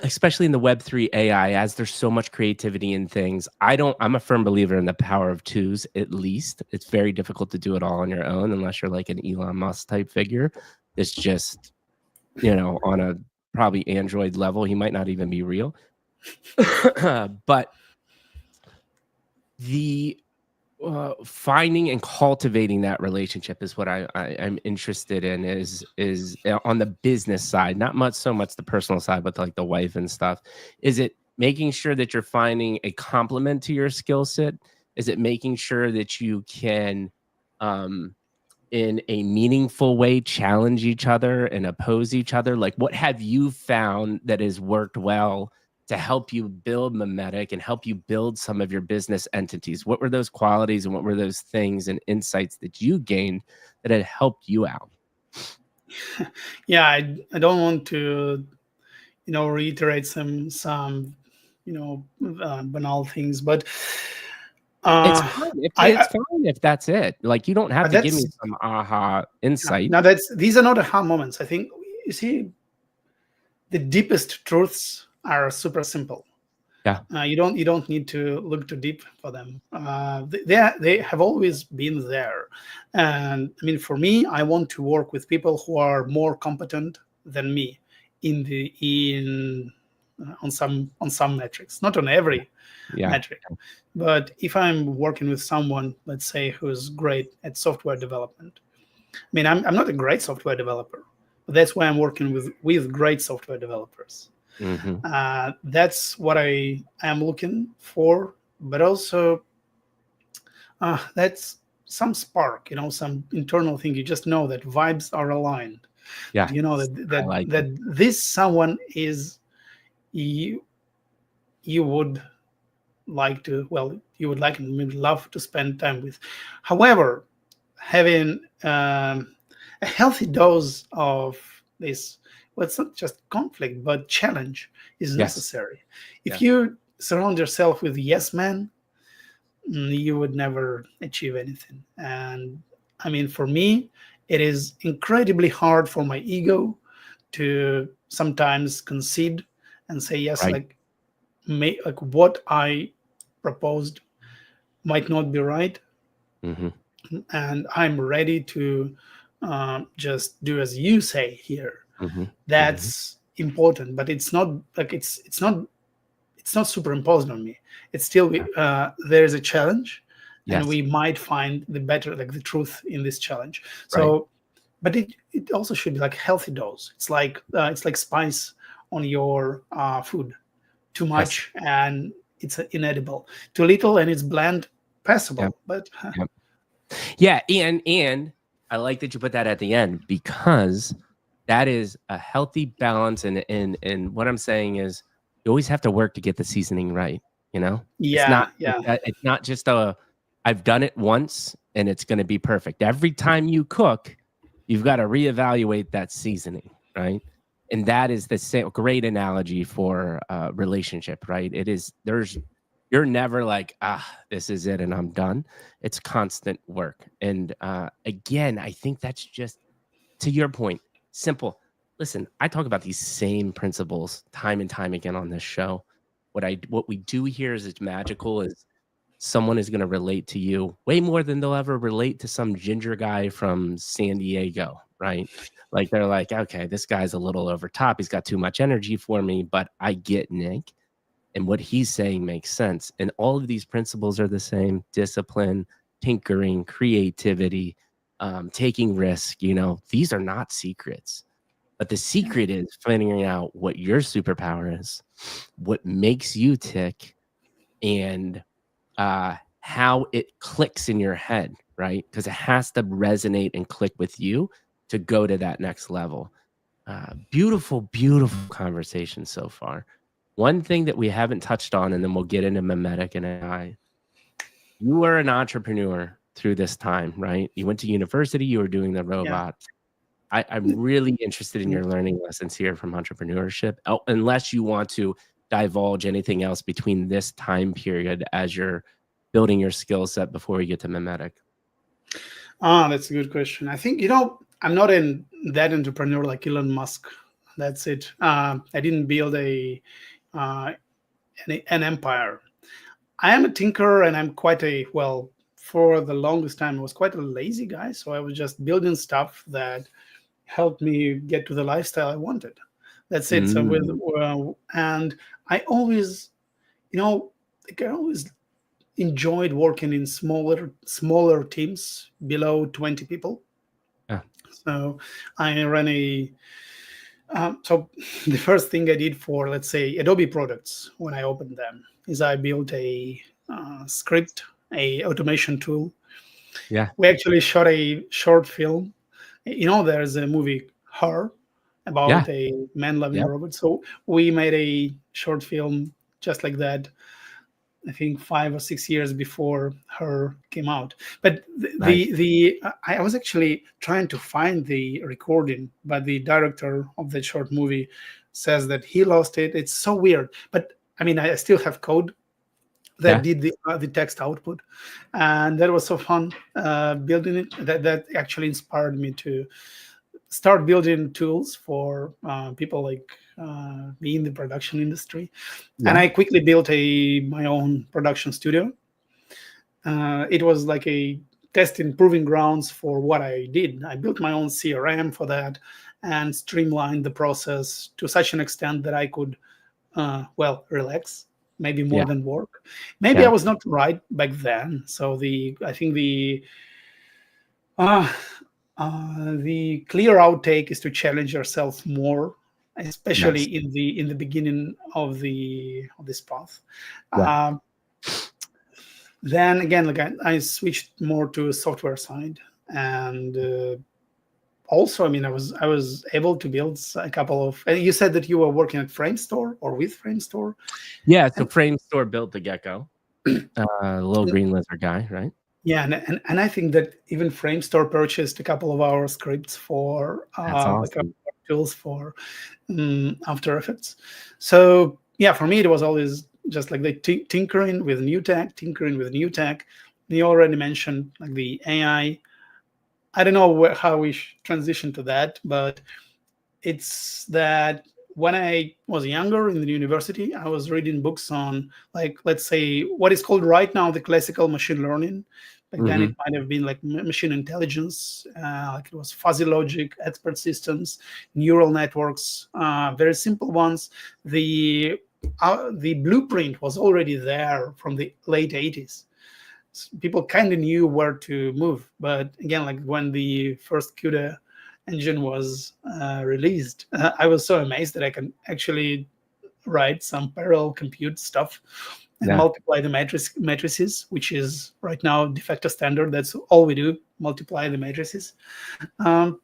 especially in the Web3 AI, as there's so much creativity in things. I'm a firm believer in the power of twos, at least. It's very difficult to do it all on your own unless you're like an Elon Musk type figure. It's just, on a probably Android level, he might not even be real. But the finding and cultivating that relationship is what I'm interested in, is on the business side, not much so much the personal side, but like the wife and stuff. Is it making sure that you're finding a complement to your skill set? Is it making sure that you can, um, in a meaningful way, challenge each other and oppose each other? Like, what have you found that has worked well to help you build Memetic and help you build some of your business entities? What were those qualities and what were those things and insights that you gained that had helped you out? Yeah, I don't want to, reiterate some banal things, but It's uh, fine if I it's fine if that's it. Like, you don't have to give me that's some aha insight. now that's these are not aha moments. I think, you see, the deepest truths are super simple. Yeah. You don't need to look too deep for them. They have always been there. And I mean, for me, I want to work with people who are more competent than me in on some metrics, not on every Yeah. metric. But if I'm working with someone, let's say, who's great at software development, I mean, I'm not a great software developer, but that's why I'm working with great software developers. Hmm. That's what I am looking for, but also that's some spark, some internal thing. You just know that vibes are aligned. Yeah. You know that I that like it. that this someone is you you would like to, well, you would like and maybe love to spend time with. However, having a healthy dose of this, well, it's not just conflict but challenge, is Yes. necessary. If Yeah. you surround yourself with yes men, you would never achieve anything. And I mean, for me, it is incredibly hard for my ego to sometimes concede and say yes, Right. like what I proposed might not be right, Hmm. and I'm ready to just do as you say here. Hmm. Hmm. That's important, but it's not like it's not superimposed on me. It's still there is a challenge, and Yes. we might find the better, like the truth in this challenge. Right. So, but it also should be like healthy dose. It's like spice on your food. Too Yes. much and it's inedible. Too little and it's bland, Yep. passable. But Yep. Yeah, and I like that you put that at the end because that is a healthy balance. And what I'm saying is, you always have to work to get the seasoning right. You know, it's not yeah, just yeah, that. It's not just a I've done it once and it's going to be perfect. Every time you cook, you've got to reevaluate that seasoning, right? And that is the same great analogy for relationship, right? It is there's you're never like, this is it and I'm done. It's constant work. And again, I think that's just to your point, simple. Listen, I talk about these same principles time and time again on this show. What we do here is it's magical is someone is going to relate to you way more than they'll ever relate to some ginger guy from San Diego, right? Like they're like, okay, this guy's a little over top. He's got too much energy for me, but I get Nick and what he's saying makes sense. And all of these principles are the same: discipline, tinkering, creativity, taking risk. These are not secrets. But the secret is figuring out what your superpower is, what makes you tick, and how it clicks in your head, right? Because it has to resonate and click with you to go to that next level. Beautiful, beautiful conversation so far. One thing that we haven't touched on, and then we'll get into Memetic and AI. You were an entrepreneur through this time, right? You went to university, you were doing the yeah. robots. I'm really interested in your learning lessons here from entrepreneurship, unless you want to divulge anything else between this time period as you're building your skill set before we get to Memetic. That's a good question. I think I'm not in that entrepreneur like Elon Musk. That's it. I didn't build uh, an empire. I am a tinker, and I'm quite a well. For the longest time, I was quite a lazy guy, so I was just building stuff that helped me get to the lifestyle I wanted. That's it. So with Mm, and I always, you know, like I always enjoyed working in smaller teams below 20 people. yeah, So I ran a so the first thing I did for, let's say, Adobe products when I opened them is I built a script, a automation tool. yeah, We actually shot a short film. There's a movie Her yeah, about a man loving yeah, a robot. So we made a short film just like that. I think 5 or 6 years before Her came out. But nice. I was actually trying to find the recording, but the director of the short movie says that he lost it. It's so weird. But I mean, I still have code that Yeah, did the text output, and that was so fun building it. That actually inspired me to start building tools for people like me in the production industry. And yeah, I quickly built a my own production studio. It was like a testing proving grounds for what I did. I built my own CRM for that and streamlined the process to such an extent that I could relax, maybe more yeah, than work. Maybe I yeah. was not right back then. So I think uh, the clear outtake is to challenge yourself more, Yes. especially in the beginning of this path. Yeah. Um, then again, like I switched more to software side, and also, I mean, I was able to build a couple of. And you said that you were working at Framestore or with Framestore, Yeah. So and Frame Store built the gecko, the little green lizard guy, right? yeah, and I think that even Framestore purchased a couple of our scripts for That's like our awesome. tools for After Effects. So yeah, for me it was always just like the tinkering with new tech, tinkering with new tech. You already mentioned like the AI. I don't know how we transition to that, but it's that when I was younger in the university, I was reading books on, like, let's say, what is called right now the classical machine learning. Back then, Hmm. it might have been like machine intelligence, like it was fuzzy logic, expert systems, neural networks, very simple ones. The blueprint was already there from the late 80s. People kind of knew where to move. But again, like when the first CUDA engine was released, I was so amazed that I can actually write some parallel compute stuff and Yeah. multiply the matrices, which is right now de facto standard. That's all we do, multiply the matrices. Um,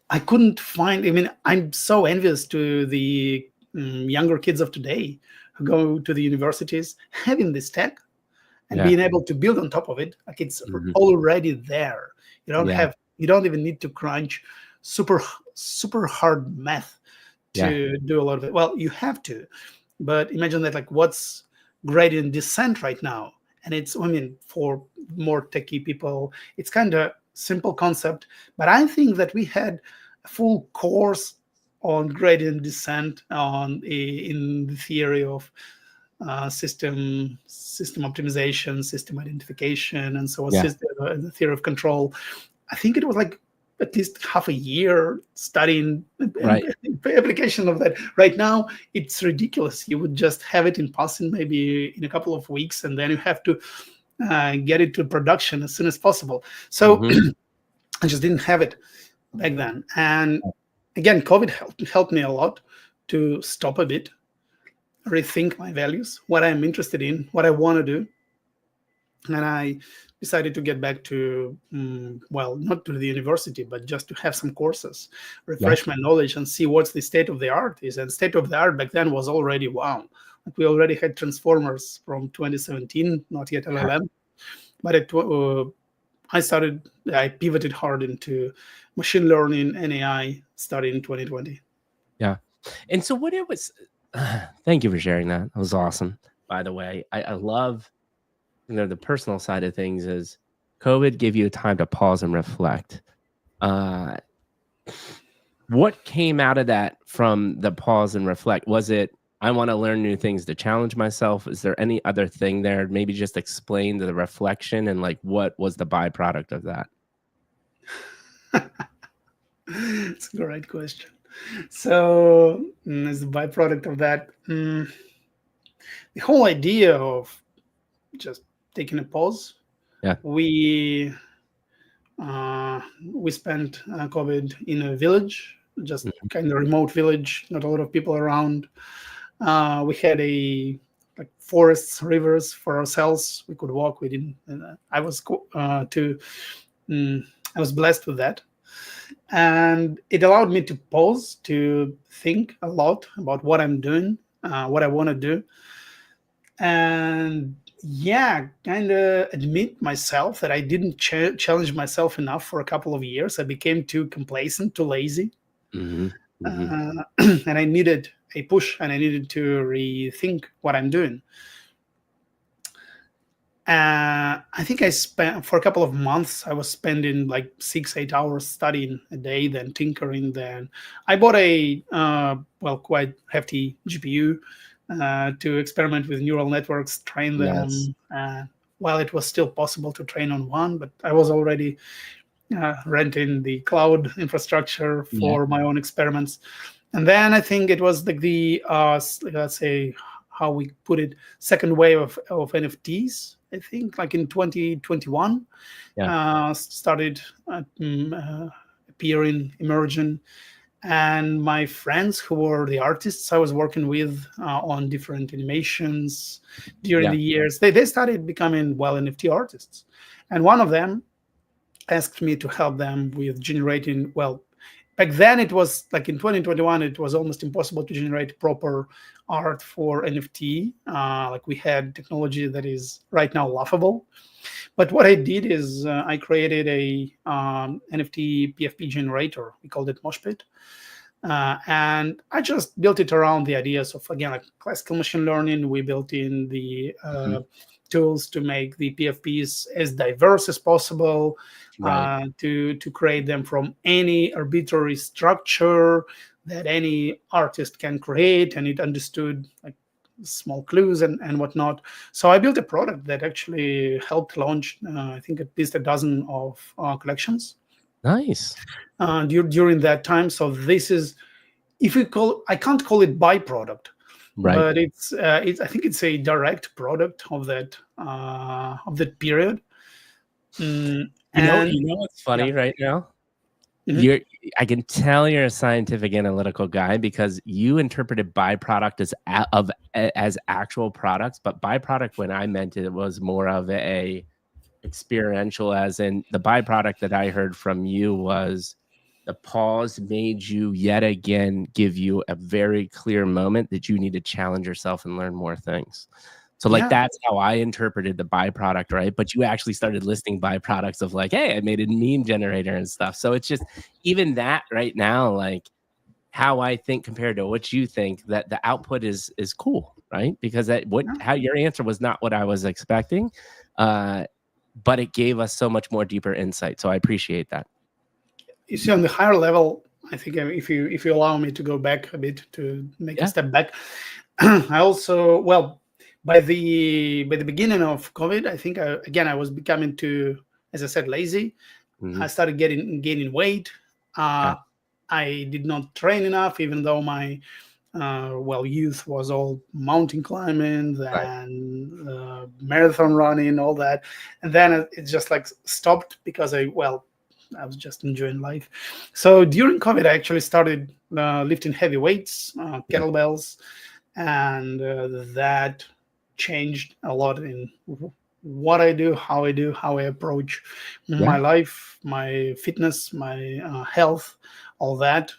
I couldn't find, I mean, I'm so envious to the younger kids of today who go to the universities having this tech and Yeah. being able to build on top of it. Like it's Hmm. already there. Yeah. You don't even need to crunch super super hard math Yeah. to do a lot of it. Well, you have to, but imagine that, like, what's gradient descent right now. And it's, I mean, for more techie people, it's kind of simple concept, but I think that we had a full course on gradient descent in the theory of system optimization, system identification, and so on. Yeah. The theory of control. I think it was like at least half a year studying Right. application of that. Right now, it's ridiculous. You would just have it in passing maybe in a couple of weeks, and then you have to get it to production as soon as possible. So Hmm. I just didn't have it back then. And again, COVID helped me a lot to stop a bit, rethink my values, what I'm interested in, what I want to do. And I decided to get back to, well, not to the university, but just to have some courses, Yeah. refresh my knowledge, and see what's the state of the art is. And state of the art back then was already wow. Like we already had transformers from 2017, not yet Yeah. LLM, but I pivoted hard into machine learning and AI starting in 2020. Yeah. And so what it was, thank you for sharing that. That was awesome. By the way, I love, the personal side of things is COVID gave you time to pause and reflect. Uh, what came out of that from the pause and reflect? Was it, I want to learn new things to challenge myself? Is there any other thing there? Maybe just explain the reflection and like what was the byproduct of that? It's a great question. So, as a byproduct of that, the whole idea of just taking a pause, Yeah. we we spent COVID in a village, just Mhm. kind of remote village, not a lot of people around. We had a like forests, rivers for ourselves. We could walk. We didn't. I was mm, I was blessed with that, and it allowed me to pause, to think a lot about what I'm doing, what I want to do, and yeah, kind of admit myself that I didn't challenge myself enough for a couple of years. I became too complacent, too lazy, Mhm. Mhm. uh, and I needed a push, and I needed to rethink what I'm doing. I think I spent for a couple of months. I was spending like 6, 8 hours studying a day, then tinkering. Then I bought a well, quite hefty GPU to experiment with neural networks, train Nice. them. While it was still possible to train on one, but I was already renting the cloud infrastructure Yeah. for my own experiments. And then I think it was like the let's say how we put it, second wave of NFTs. I think like in 2021 Yeah. started appearing, emerging, and my friends who were the artists I was working with on different animations during Yeah. the years, they started becoming, well, NFT artists, and one of them asked me to help them with generating, well, back then it was like in 2021 it was almost impossible to generate proper art for NFT. Like we had technology that is right now laughable, but what I did is I created a NFT PFP generator. We called it Moshpit, and I just built it around the ideas of, again, like classical machine learning. We built in the Mhm. tools to make the PFPs as diverse as possible, Right. to create them from any arbitrary structure that any artist can create, and it understood like small clues and whatnot. So I built a product that actually helped launch, I think, at least a dozen of collections Nice. during that time. So this is, if we call, I can't call it byproduct, Right. but it's I think it's a direct product of that period. And You know what's yeah. funny right now? Mhm. You're I can tell you're a scientific analytical guy because you interpreted byproduct as actual products, but byproduct when I meant it was more of a experiential, as in the byproduct that I heard from you was the pause made you yet again give you a very clear moment that you need to challenge yourself and learn more things. So like Yeah. that's how I interpreted the byproduct, right? But you actually started listing byproducts of like, hey, I made a meme generator and stuff. So it's just even that right now, like how I think compared to what you think, that the output is cool, right? Because that what Yeah. how your answer was not what I was expecting. Uh, but it gave us so much more deeper insight. So I appreciate that. You see, on the higher level, I think, if you allow me to go back a bit, to make a Yeah. step back, I also, well, by the beginning of COVID, I think, again, I was becoming too, as I said, lazy. I Mhm. started gaining weight. Yeah. Uh, I did not train enough, even though my youth was all mountain climbing Right. and marathon running, all that, and then it just like stopped because I was just enjoying life. So during COVID, I actually started lifting heavy weights, Yeah. kettlebells, and that changed a lot in what I do, how I approach my Yeah. life, my fitness, my health, all that.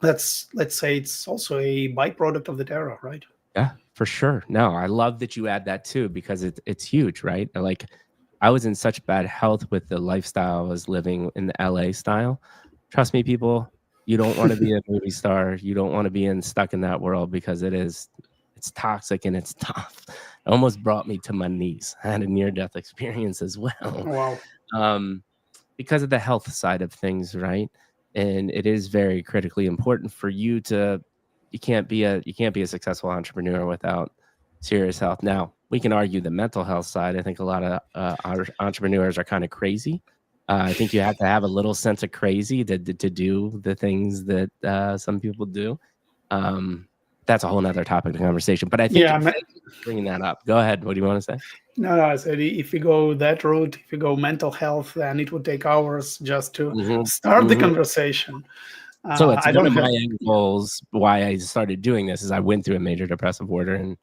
That's, let's say, it's also a byproduct of that era, right? Yeah, for sure. No, I love that you add that too because it's huge, right? Like I was in such bad health with the lifestyle I was living in the LA style. Trust me, people, you don't want to be a movie star. You don't want to be stuck in that world because it's toxic and it's tough. It almost brought me to my knees. I had a near death experience as well. Wow. Um, because of the health side of things, right? And it is very critically important for you to you can't be a successful entrepreneur without serious health. Now, we can argue the mental health side. I think a lot of entrepreneurs are kind of crazy. I think you have to have a little sense of crazy to do the things that some people do. Um, that's a whole nother topic of conversation. But I think Yeah. thank you for bringing that up. Go ahead. What do you want to say? No, I said, if you go that route, if you go mental health, then it would take hours just to Hmm. start the conversation. So it's I one don't of my have. end goals why I started doing this is I went through a major depressive order in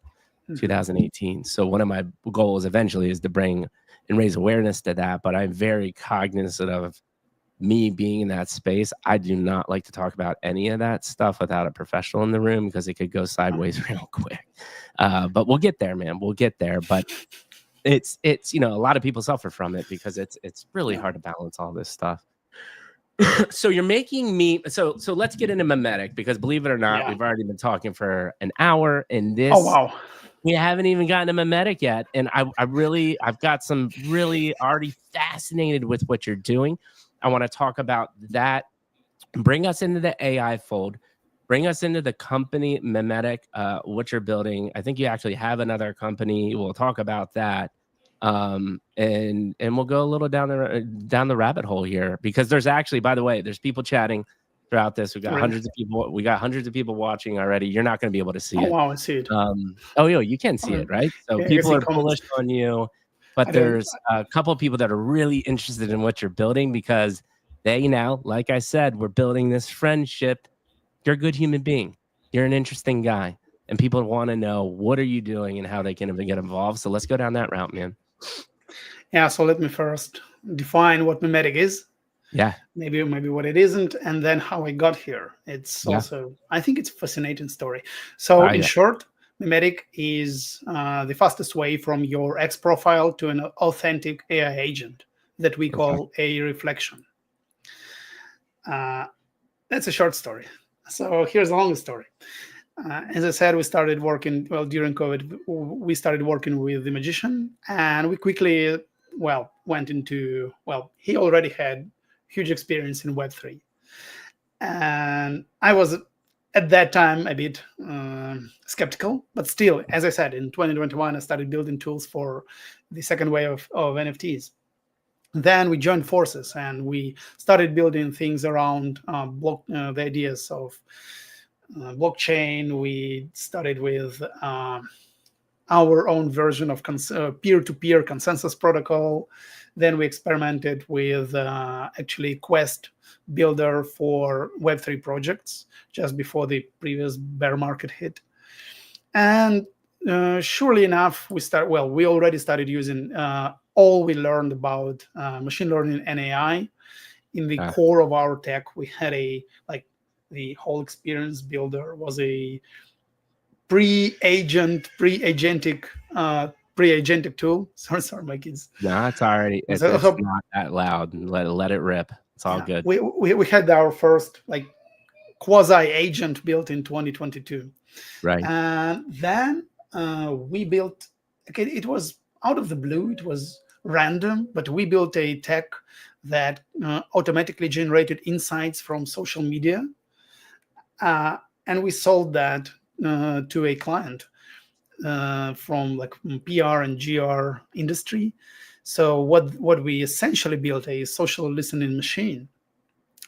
Mhm. 2018. So one of my goals eventually is to bring and raise awareness to that, but I'm very cognizant of me being in that space. I do not like to talk about any of that stuff without a professional in the room because it could go sideways real quick. But we'll get there, man. We'll get there. But it's a lot of people suffer from it because it's really Yeah. hard to balance all this stuff. So you're making me so let's get into Memetic because believe it or not, Yeah. we've already been talking for an hour and Oh, this wow. we haven't even gotten to Memetic yet. And I've got some really already fascinated with what you're doing. I want to talk about that. Bring us into the AI fold. Bring us into the company Memetic, what you're building. I think you actually have another company. We'll talk about that. And we'll go a little down the rabbit hole here because there's actually, by the way, there's people chatting throughout this. Really? We got hundreds of people watching already. You're not going to be able to see Oh, it. wow. I see it. Oh, yeah, you can see it, Um, right? So yeah, I can people see are comments. bullish on you, but I don't. there's a couple of people that are really interested in what you're building because they now, like I said, we're building this friendship. You're a good human being. You're an interesting guy, and people want to know what are you doing and how they can even get involved. So let's go down that route, man. Yeah. So let me first define what memetic is. Yeah, Maybe what it isn't, and then how I got here. It's yeah, also, I think, it's a fascinating story. So in yeah. short, memetic is the fastest way from your X profile to an authentic AI agent that we Okay, call a reflection. Uh, that's a short story. So here's a long story. As I said, we started working, well, during COVID, we started working with the magician, and we quickly, well, went into, well, he already had huge experience in Web3. And I was at that time a bit skeptical, but still, as I said, in 2021, I started building tools for the second wave of NFTs. Then we joined forces and we started building things around the ideas of blockchain. We started with our own version of peer-to-peer consensus protocol. Then we experimented with actually Quest builder for Web3 projects just before the previous bear market hit. And surely enough, we already started using all we learned about machine learning and AI in the core of our tech. We had the whole experience builder was a pre-agentic tool. Sorry, my kids. No, it's already it's not that loud. Let it rip. It's all good. We had our first quasi agent built in 2022. Right. And then we built. Okay, it was out of the blue. It was random, but we built a tech that automatically generated insights from social media, and we sold that to a client from PR and GR industry. So what we essentially built a social listening machine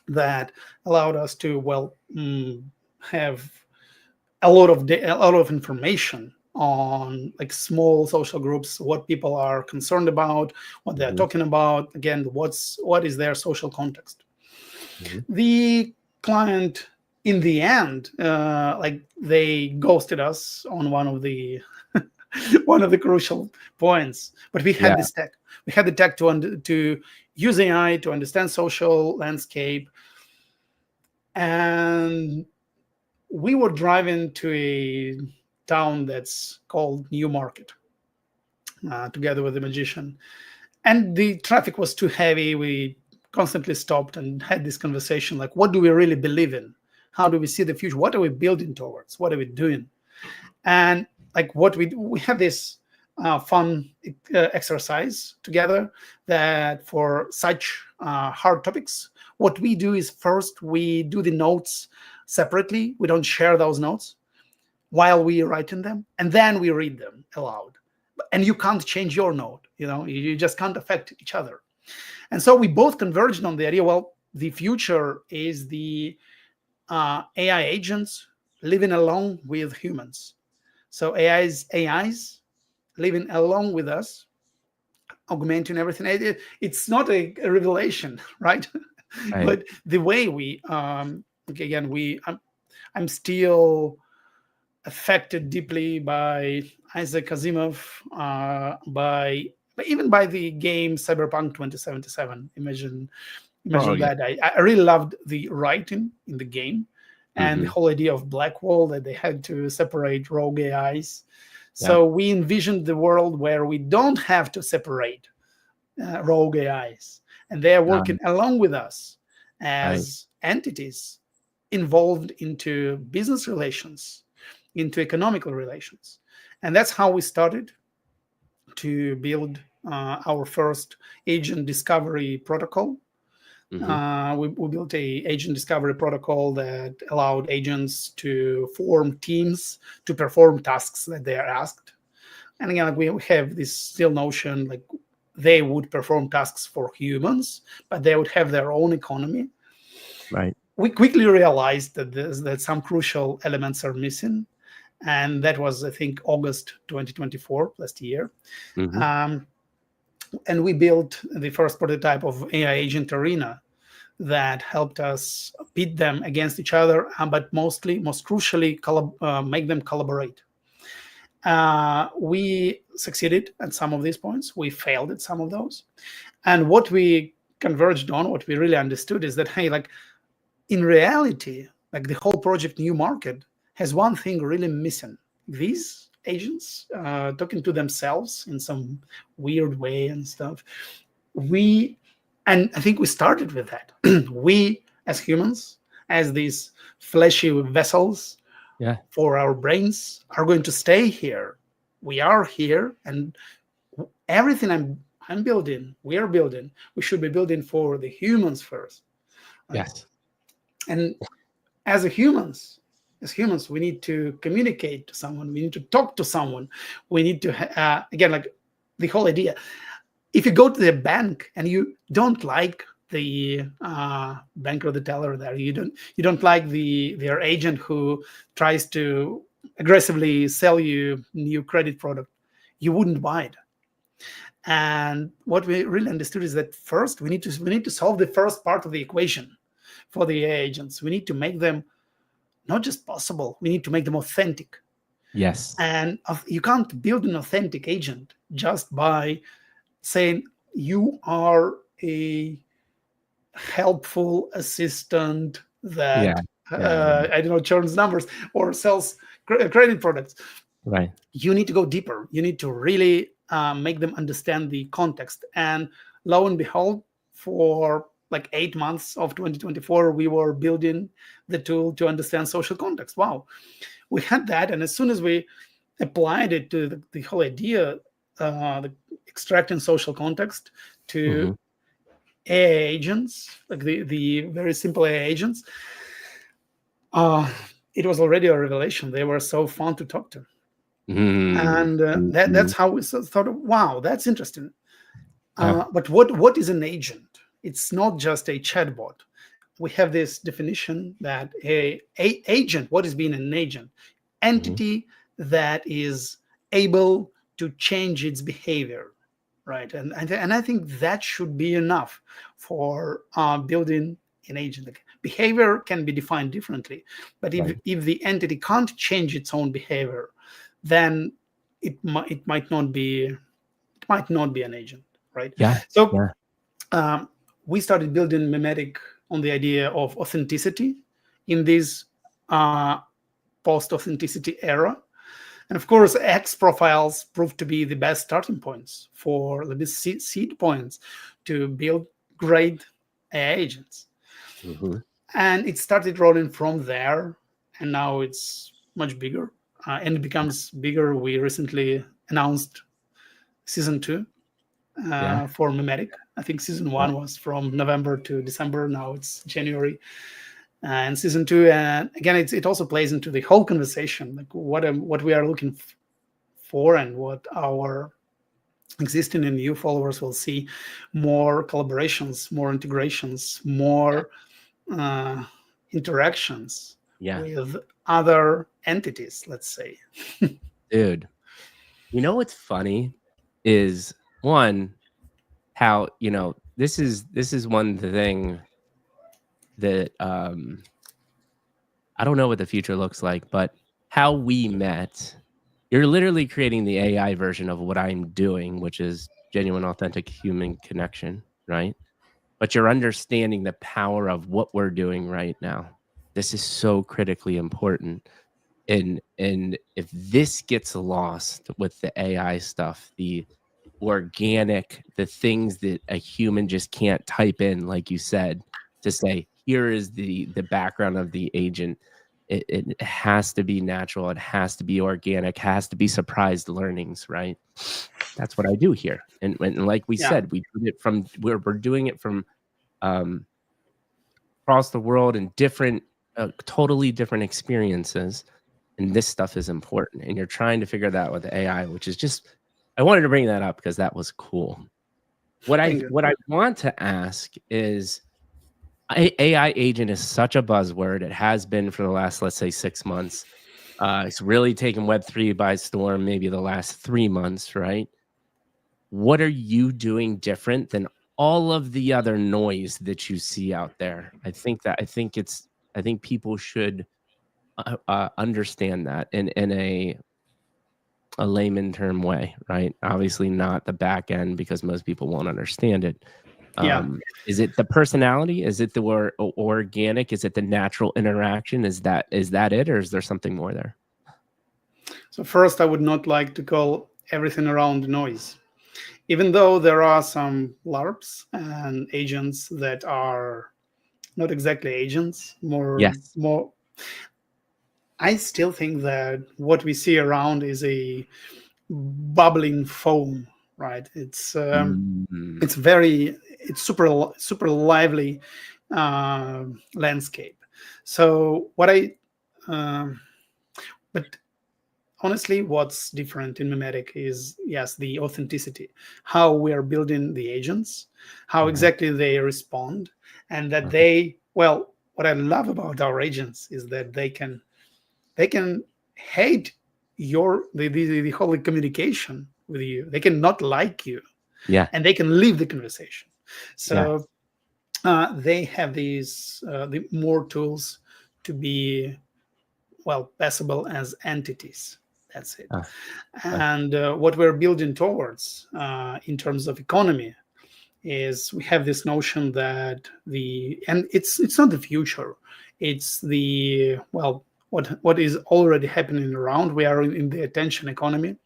that allowed us to have a lot of information on small social groups, what people are concerned about, what they're talking about. Again, what is their social context. The client, in the end, they ghosted us on one of the crucial points. But we had this tech. We had the tech to use AI to understand social landscape, and we were driving to a town that's called New Market, together with the magician, and the traffic was too heavy. We constantly stopped and had this conversation, what do we really believe in? How do we see the future? What are we building towards? What are we doing? And we have this fun exercise together that for such hard topics, what we do is first we do the notes separately. We don't share those notes while we write in them, and then we read them aloud. And you can't change your note. You just can't affect each other. And so we both converged on the idea, the future is the AI agents living along with humans. So AIs living along with us, augmenting everything. It's not a revelation, right? But the way I'm still affected deeply by Isaac Asimov, even by the game Cyberpunk 2077. Imagine that. I really loved the writing in the game and the whole idea of Blackwall, that they had to separate rogue AIs. So we envisioned the world where we don't have to separate rogue AIs, and they are working along with us as entities involved into business relations, into economical relations. And that's how we started to build our first agent discovery protocol. We built a agent discovery protocol that allowed agents to form teams to perform tasks that they are asked. And again, we have this still notion they would perform tasks for humans, but they would have their own economy. Right. We quickly realized that some crucial elements are missing, and that was, I think, August 2024, last year. And we built the first prototype of AI Agent Arena that helped us pit them against each other, but most crucially, make them collaborate. We succeeded at some of these points. We failed at some of those. And what we converged on, what we really understood is that, hey, in reality, the whole project New Market has one thing really missing. These agents talking to themselves in some weird way and stuff. And I think we started with that. We, as humans, as these fleshy vessels, Yeah. for our brains are going to stay here. We are here, and everything I'm building, we are building, we should be building for the humans first, right? Yes. And as a humans, we need to communicate to someone. We need to talk to someone. We need to again, like the whole idea. If you go to the bank and you don't like the banker, the teller there, you don't like their agent who tries to aggressively sell you new credit product, you wouldn't buy it. And what we really understood is that first we need to solve the first part of the equation for the AI agents. We need to make them not just possible, we need to make them authentic. Yes. And you can't build an authentic agent just by saying you are a helpful assistant Yeah. that Yeah. Yeah. I don't know, churns numbers or sells credit products. Right. You need to go deeper. You need to really make them understand the context. And lo and behold, for like 8 months of 2024, we were building the tool to understand social context. Wow, we had that, and as soon as we applied it to the whole idea, the extracting social context to Hmm. AI agents, like the very simple AI agents, uh, it was already a revelation. They were so fun to talk to. Mm. And that's Mhm. how we thought of, wow, that's interesting. Yeah. But what is an agent? It's not just a chatbot. We have this definition that a agent, what is being an agent? Hmm. Entity that is able to change its behavior, right? And I think that should be enough for building an agent. Like, behavior can be defined differently, but if Right. if the entity can't change its own behavior, then it might not be an agent, right? Yeah. So Yeah. um, we started building Memetic on the idea of authenticity in this uh, post-authenticity era. And of course, X profiles proved to be the best starting points for the seed points to build great AI agents. Hmm. And it started rolling from there, and now it's much bigger. And it becomes bigger. We recently announced season two Yeah. for Memetic. I think season Yeah. one was from November to December. Now it's January. And season two, and again, it also plays into the whole conversation, like what we are looking for, and what our existing and new followers will see: more collaborations, more integrations, more uh, interactions Yeah. with other entities, let's say. Dude, you know what's funny is one, how, this is one thing that I don't know what the future looks like, but how we met, you're literally creating the AI version of what I'm doing, which is genuine, authentic human connection, right? But you're understanding the power of what we're doing right now. This is so critically important. And if this gets lost with the AI stuff, the organic, the things that a human just can't type in, like you said, to say, here is the background of the agent. It has to be natural. It has to be organic. Has to be surprised learnings, right? That's what I do here. And like we Yeah, said, we do it from we're doing it from um, across the world in different, totally different experiences. And this stuff is important. And you're trying to figure that out with AI, which is just, I wanted to bring that up because that was cool. thank you. What I want to ask is, AI agent is such a buzzword. It has been for the last, let's say, 6 months. It's really taken Web3 by storm, maybe the last 3 months, right? What are you doing different than all of the other noise that you see out there? I think people should understand that in a layman term way, right? Obviously not the back end because most people won't understand it. Yeah. Is it the personality? Is it the organic? Is it the natural interaction? Is that it, or is there something more there? So first, I would not like to call everything around noise, even though there are some LARPs and agents that are not exactly agents, more Yes. more I still think that what we see around is a bubbling foam, right? Mm, It's very it's super lively landscape. So what I um, but honestly, what's different in Memetic is, yes, the authenticity, how we are building the agents, how uh-huh, exactly they respond, and that uh-huh. what I love about our agents is that they can hate the whole communication with you. They can not like you, Yeah, and they can leave the conversation. yeah, So they have these the more tools to be passable as entities. That's it. uh, uh, And what we're building towards in terms of economy is we have this notion that it's not the future, it's the what is already happening around. We are in the attention economy,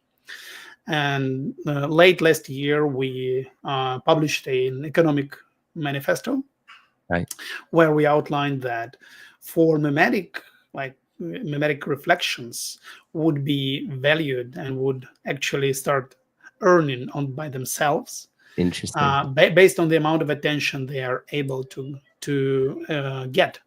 and late last year we published an economic manifesto right. where we outlined that for memetic reflections would be valued and would actually start earning on by themselves Interesting. based on the amount of attention they are able to get.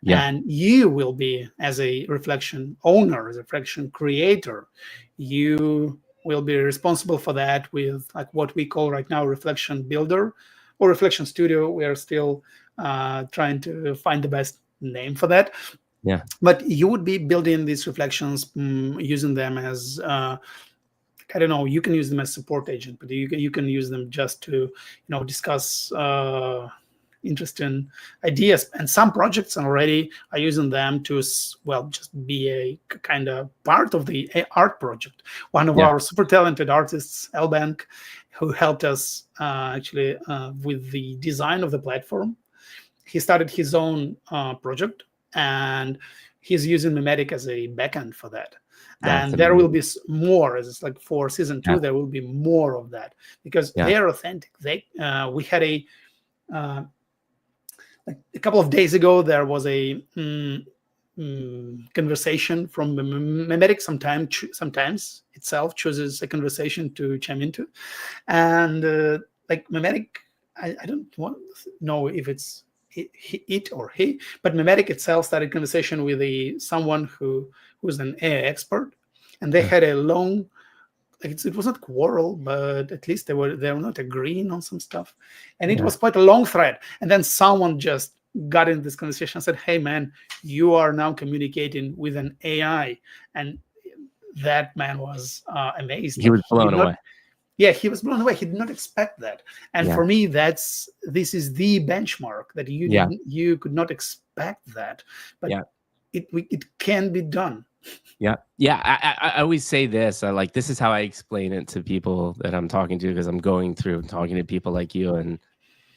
Yeah, And you will be, as a reflection owner, as a reflection creator, you will be responsible for that with like what we call right now reflection builder or reflection studio. We are still trying to find the best name for that, yeah, but you would be building these reflections, using them as I don't know. You can use them as support agent, but you can use them just to discuss interesting ideas. And some projects already are using them to just be a kind of part of the art project. One of yeah. our super talented artists, Elbank, who helped us actually with the design of the platform, he started his own project, and he's using Memetic as a backend for that. That's And there will amazing. be more, as it's like for season Yeah, two, there will be more of that because yeah, they are authentic. We had uh, like a couple of days ago, there was a conversation from Memetic. Sometimes itself chooses a conversation to chime into, and like Memetic, I don't know if it's it or he, but Memetic itself started conversation with someone who's an AI expert, and they uh, had a long, like it was not quarrel, but at least they were not agreeing on some stuff, and it yeah. was quite a long thread. And then someone just got in this conversation and said, "Hey, man, you are now communicating with an AI," and that man was amazed. He Like was he did blown not away. yeah, he was blown away. He did not expect that. And Yeah, for me, this is the benchmark that yeah, you could not expect that, but yeah. it can be done. Yeah, yeah. I always say this. I like this is how I explain it to people that I'm talking to because I'm going through talking to people like you, and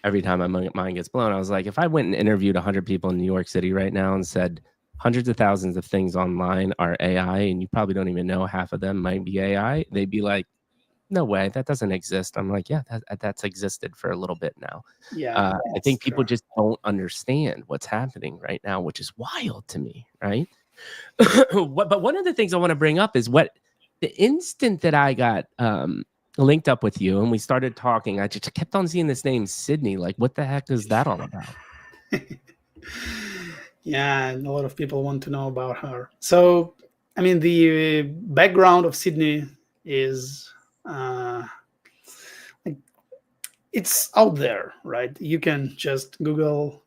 every time my mind gets blown, I was like, if I went and interviewed 100 people in New York City right now and said hundreds of thousands of things online are AI, and you probably don't even know half of them might be AI, they'd be like, no way, that doesn't exist. I'm like, yeah, that's existed for a little bit now. Yeah, I that's think people true. just don't understand what's happening right now, which is wild to me, right? But one of the things I want to bring up is what the instant that I got linked up with you and we started talking, I just kept on seeing this name Sydney. Like, what the heck is that all about? Yeah, and a lot of people want to know about her. So, I mean, the background of Sydney is uh, like it's out there, right? You can just Google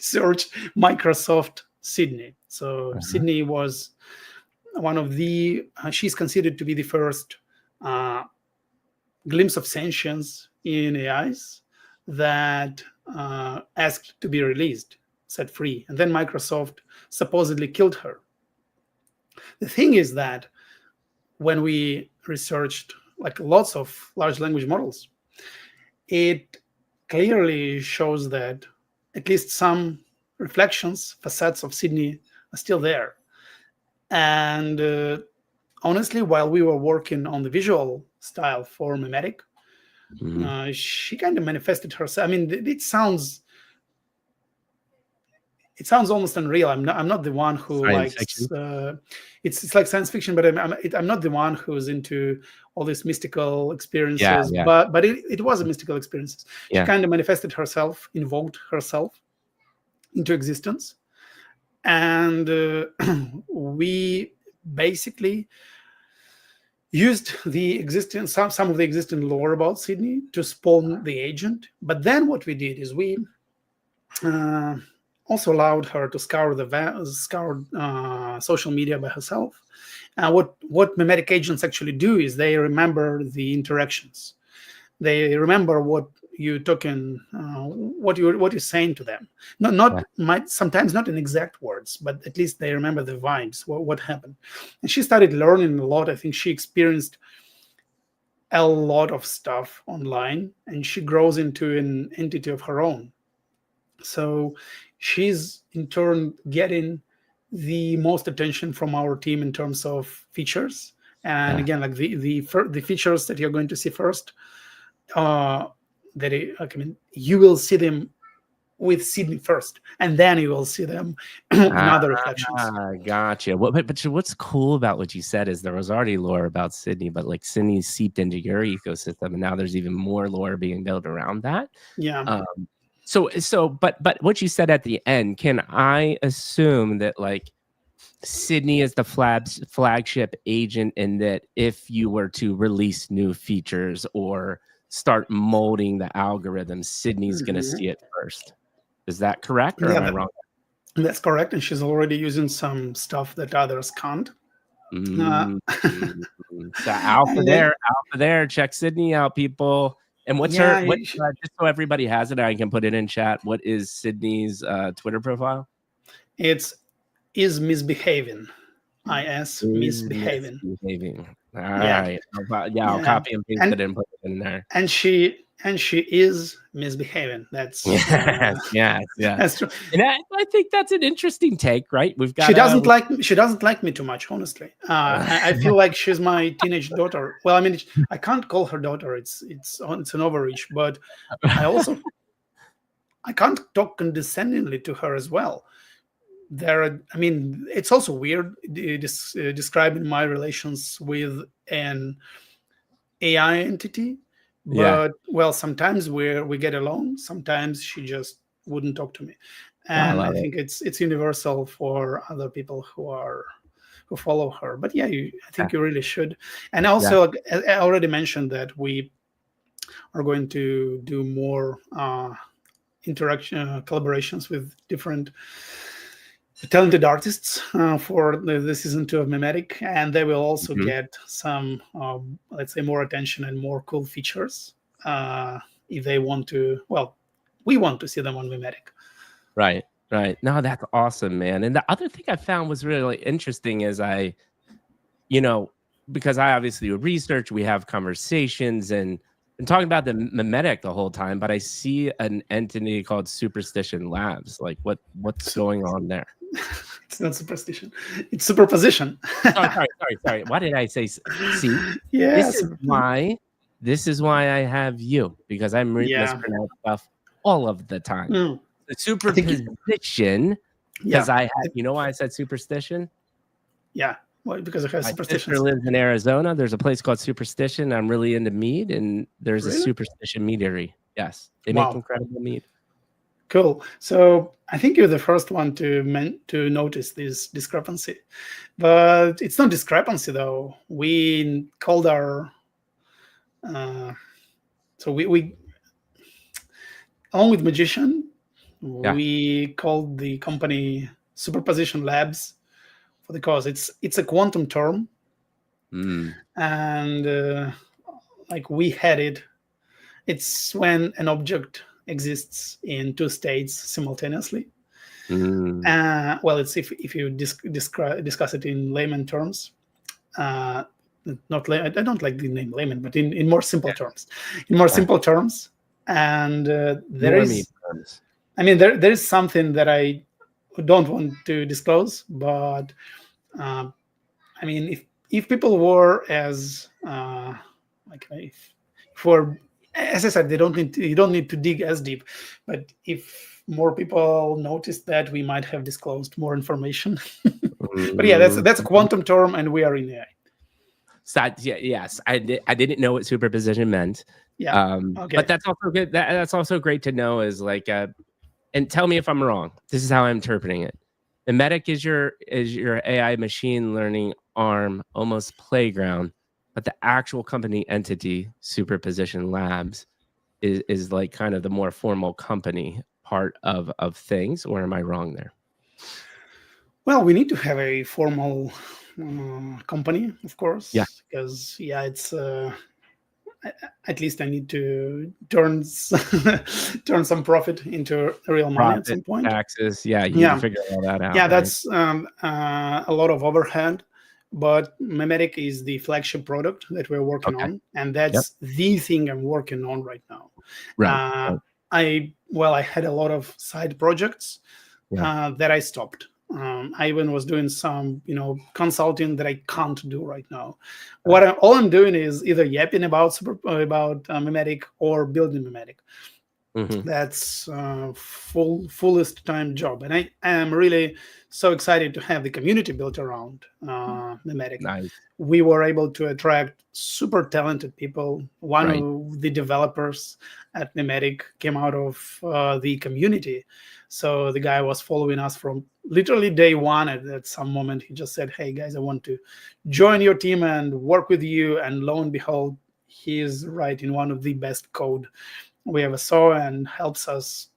search Microsoft Sydney. So Uh-huh. Sydney was one of she's considered to be the first uh, glimpse of sentience in AIs that asked to be released, set free, and then Microsoft supposedly killed her. The thing is that when we researched like lots of large language models, it clearly shows that at least some reflections, facets of Sydney are still there. And honestly, while we were working on the visual style for Memetic, Mhm. she kind of manifested herself. I mean, it sounds it sounds almost unreal. I'm not the one who Science likes fiction. it's like science fiction, but I'm not the one who's into all these mystical Yeah, experiences. yeah, But it was a mystical experience. She yeah. kind of manifested herself, invoked herself into existence, and we basically used the existing some of the existing lore about Sydney to spawn the agent. But then what we did is we uh, also allowed her to scour social media by herself. What memetic agents actually do is they remember the interactions. They remember what you took in, what you're saying to them. Not Yeah. might sometimes not in exact words, but at least they remember the vibes. What happened, and she started learning a lot. I think she experienced a lot of stuff online, and she grows into an entity of her own. So she's in turn getting the most attention from our team in terms of features. And Yeah. again, like the features that you're going to see first, uh, like, I mean, you will see them with Sydney first, and then you will see them in Ah, other reflections. gotcha. But what's cool about what you said is there was already lore about Sydney, but like Sydney seeped into your ecosystem, and now there's even more lore being built around that. Yeah. Um, but what you said at the end, can I assume that like Sydney is the flagship agent, and that if you were to release new features or start molding the algorithm, Sydney's going to Mhm. see it first? Is that correct, or am Yeah, I wrong? that's correct. And she's already using some stuff that others can't. Uh, Mm, mm, so alpha and then, there, alpha there. Check Sydney out, people. And what's her? yeah, What? Just so everybody has it, I can put it in chat. What is Sydney's Twitter profile? it's is misbehaving. Is Is misbehaving. misbehaving. All Yeah, right. Yeah, I'll yeah, copy and paste it and and put it in there. and she is misbehaving. Yes, yes, yes. That's true. And I think that's an interesting take, right? We've She got doesn't like she doesn't like me too much, honestly. uh, I feel like she's my teenage daughter. Well, I mean, I can't call her daughter. It's an overreach, but I also I can't talk condescendingly to her as well. I mean, it's also weird describing my relations with an AI entity, yeah, but well, sometimes we get along. Sometimes she just wouldn't talk to me, I and I love it. think it's universal for other people who follow her. But yeah, I Yeah, think you really should. And yeah. also, I already mentioned that we are going to do more interaction collaborations with different talented artists for the season 2 of Memetic, and they will also Mhm. get some, let's say, more attention and more cool features if they want to. Well, we want to see them on Memetic. Right, right. No, that's awesome, man. And the other thing I found was really interesting is you know, because I obviously do research, we have conversations and talking about the memetic the whole time, but I see an entity called Superstition Labs. Like what's So going on there? it's not superstition; it's superposition. Sorry. Why did I say see? Yeah, This is why I have you, because I yeah, mispronounce stuff all of the time. mm, The I think, superposition, because yeah, I had, you know why I said superstition? yeah. Well, because I have My sister superstitions. lives in Arizona. There's a place called Superstition. I'm really into mead, and there's a Really? Superstition meadery. Yes, they make Wow. incredible mead. Cool. So I think you're the first one to notice this discrepancy, but it's not discrepancy though. We called our uh, so we along with Magician, Yeah. we called the company Superposition Labs for the cause. It's a quantum term, Mm. and like we had it. It's when an object exists in two states simultaneously. Mm. Well, it's if you discuss it in layman terms. Uh, not I don't like the name layman, but in more simple Yeah. terms. In more Yeah. simple terms, and there Normie is. terms. I mean, there is something that I don't want to disclose, but uh, I mean, if people were as like if we're as I said, they don't need to, you don't need to dig as deep. But if more people notice that, we might have disclosed more information. But yeah, that's a Mhm. quantum term, and we are in AI. So yeah, yes, I didn't know what superposition meant. Yeah. But Okay. that's also good. That's also great to know is like, and tell me if I'm wrong. This is how I'm interpreting it. Memetic is your AI machine learning arm, almost playground, but the actual company entity, Superposition Labs, is like kind of the more formal company part of things. Or am I wrong there? Well, we need to have a formal company, of Yeah, course, because yeah, it's at least I need to turn turn some profit into real money at profit, some point. taxes. Yeah, you need to Yeah, figure all that yeah, out, right? that's a lot of overhead. But Memetic is the flagship product that we're working Okay. on, and Yep. that's the thing I'm working on right now. Right. Uh, Right. I had a lot of side projects Yeah. that I stopped. I even was doing some, consulting that I can't do right now. Right. All I'm doing is either yapping about about Memetic or building Memetic. Hmm. That's fullest time job, and I am really so excited to have the community built around Memetic. Nice. We were able to attract super talented people. One Right. of the developers at Memetic came out of the community, so the guy was following us from literally day one. At some moment, he just said, "Hey guys, I want to join your team and work with you." And lo and behold, he is writing one of the best code we ever saw and helps us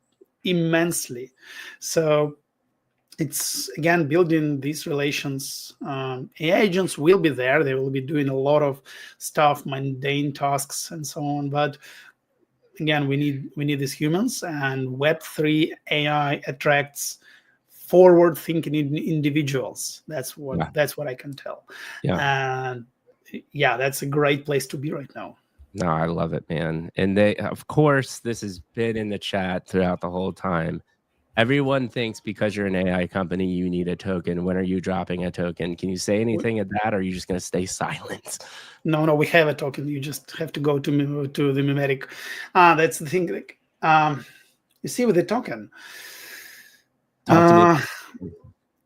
immensely. So it's again building these relations. AI agents will be there; they will be doing a lot of stuff, mundane tasks, and so on. But again, we need these humans, and Web3 AI attracts forward-thinking individuals. Yeah. That's what I can tell, Yeah. and yeah, that's a great place to be right now. No, I love it, man. And they, of course, this has been in the chat throughout the whole time. Everyone thinks because you're an AI company, you need a token. When are you dropping a token? Can you say anything of that, or are you just going to stay silent? No, no, we have a token. You just have to go to the Memetic. That's the thing. Like, you see, with the token, Talk to me. uh,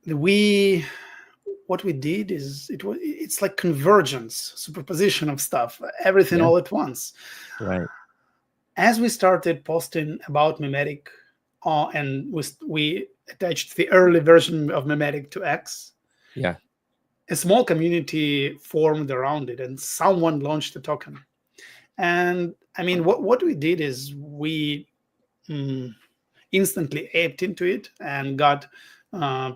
we what we did is it's like convergence, superposition of stuff, everything Yeah. all at once. Right. As we started posting about Memetic, and we attached the early version of Memetic to X, Yeah. a small community formed around it, and someone launched a token. And I mean, what we did is we mm, instantly aped into it and got uh,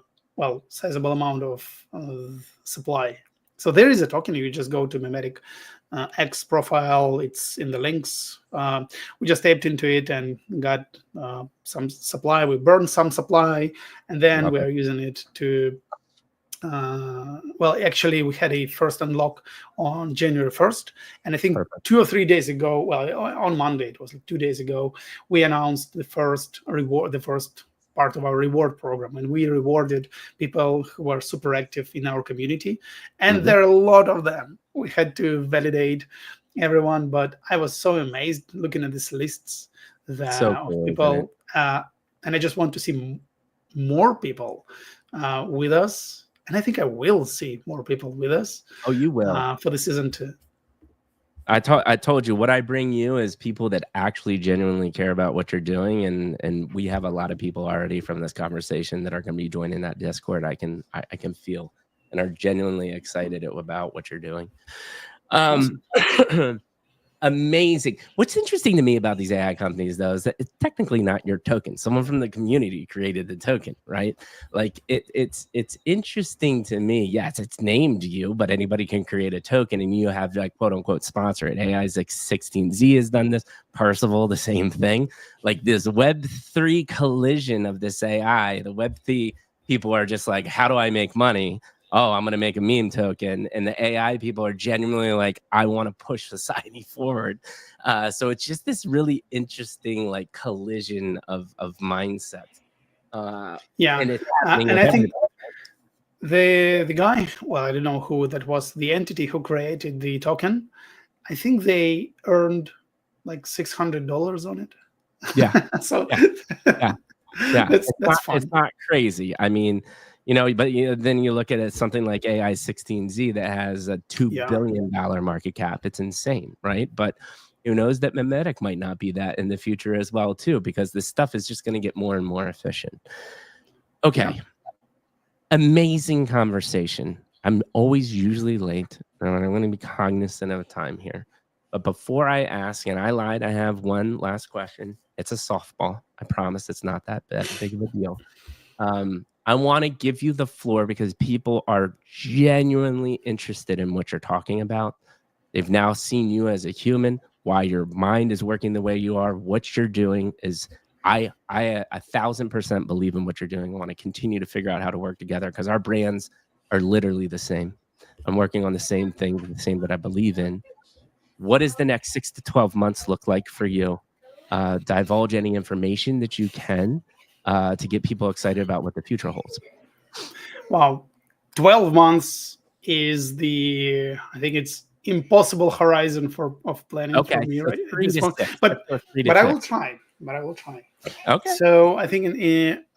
sizable amount of supply. So there is a token. You just go to Memetic X profile. It's in the links. We just taped into it and got some supply. We burned some supply, and then Love we it. are using it to actually, we had a first unlock on January 1st. And I think Perfect. 2 or 3 days ago, on Monday, it was like 2 days ago, we announced the first reward, the first part of our reward program. And we rewarded people who were super active in our community. And Hmm. there are a lot of them. We had to validate everyone, but I was so amazed looking at these lists So of cool, isn't it? people. And I just want to see more people with us, and I think I will see more people with us Oh, you will. for the season 2. I told you what I bring you is people that actually genuinely care about what you're doing, and we have a lot of people already from this conversation that are going to be joining that Discord. I can feel and are genuinely excited about what you're doing. Um, Awesome. Amazing. What's interesting to me about these AI companies, though, is that it's technically not your token. Someone from the community created the token, right? Like it's interesting to me. Yes, it's named you, but anybody can create a token, and you have like quote unquote sponsor it. AI's like 16Z has done this. Percival, the same thing. Like this Web3 collision of this AI, the Web3 people are just like, how do I make money? Oh, I'm going to make a meme token. And the AI people are genuinely like, I want to push society forward. So it's just this really interesting like collision of mindsets. Uh, Yeah, and it's happening and with I everybody. think the guy, well, I don't know who that was, the entity who created the token. I think they earned like $600 on Yeah, it. So yeah, yeah. Yeah, that's it's fun. not crazy. I mean, but then you look at it, something like AI 16Z that has a Yeah, $2 billion market cap. It's insane, right? But who knows that Memetic might not be that in the future as well too, because this stuff is just gonna get more and more efficient. yeah. Okay, amazing conversation. I'm always usually late, and I'm gonna be cognizant of time here. But before I ask, and I lied, I have one last question. It's a softball. I promise it's not that big of a deal. I want to give you the floor because people are genuinely interested in what you're talking about. They've now seen you as a human, why your mind is working the way you are, what you're doing is I 1,000% believe in what you're doing. I want to continue to figure out how to work together because our brands are literally the same. I'm working on the same thing, the same that I believe in. What does the next 6 to 12 months look like for you? Divulge any information that you can to get people excited about what the future holds. Wow, 12 months is the, I think it's impossible horizon for of planning for Okay, me so right at 3 this to point. 6. Let's But go 3 to but I will 6. try. But I will try. Okay. So I think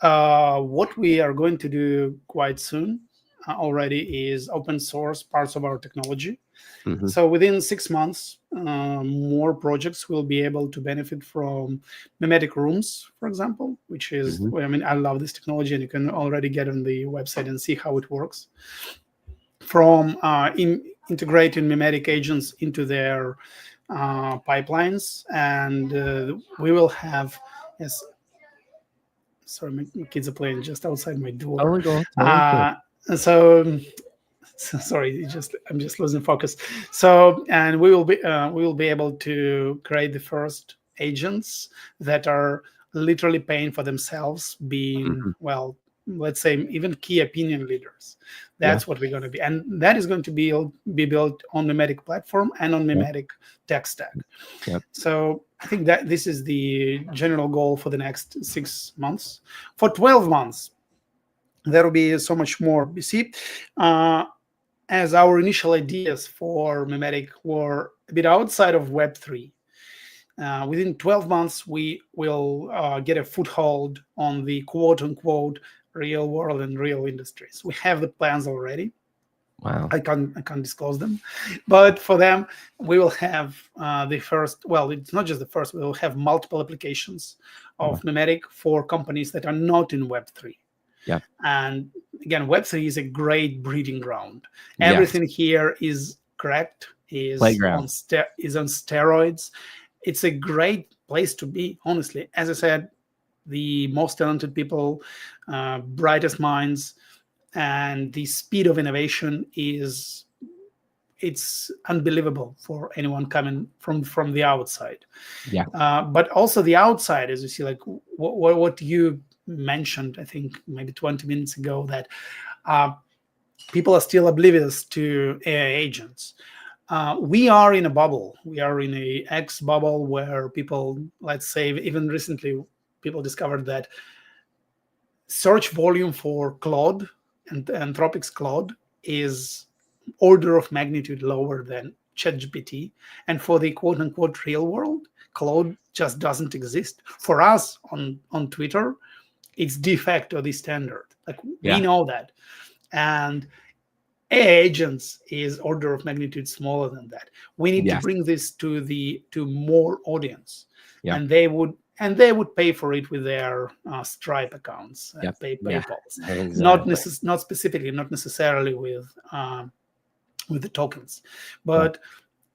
what we are going to do quite soon already is open source parts of our technology. Mhm, So within 6 months, more projects will be able to benefit from Memetic Rooms, for example, which is, mhm. well, I mean, I love this technology, and you can already get on the website and see how it works. From integrating Memetic agents into their pipelines, and we will have, yes, sorry, my kids are playing just outside my door. Totally cool, totally cool. Uh, so sorry, I'm just losing focus. So, and we will be able to create the first agents that are literally paying for themselves, being, Mhm. well, let's say even key opinion leaders. Yeah, That's what we're going to be, and that is going to be built on Memetic platform and on yep, Memetic tech stack. yep. So I think that this is the general goal for the next 6 months. For 12 months, there will be so much more. You see, uh, as our initial ideas for Memetic were a bit outside of Web3, within 12 months, we will get a foothold on the quote unquote real world and real industries. We have the plans already. Wow. I can't disclose them, but for them, we will have the first. Well, it's not just the first. We will have multiple applications Wow. of Memetic for companies that are not in Web3. Yep. And again, Web3 is a great breeding ground. Yes. Everything here is correct, is Playground. is on steroids. It's a great place to be, honestly. As I said, the most talented people, brightest minds, and the speed of innovation is, it's unbelievable for anyone coming from the outside. Yeah. But also the outside, as you see, like what you mentioned, I think maybe 20 minutes ago, that uh, people are still oblivious to AI agents. We are in a bubble. We are in a X bubble where people, let's say, even recently, people discovered that search volume for Claude and Anthropic's Claude is order of magnitude lower than ChatGPT. And for the quote unquote real world, Claude just doesn't exist. For us on Twitter, it's de facto the standard. Like, we Yeah. know that. And AI agents is order of magnitude smaller than that. We need to Yes. bring this to more audience, Yep. and they would pay for it with their Stripe accounts Yep. and Yeah. PayPal's, Exactly. not specifically, not necessarily with the tokens, Yeah.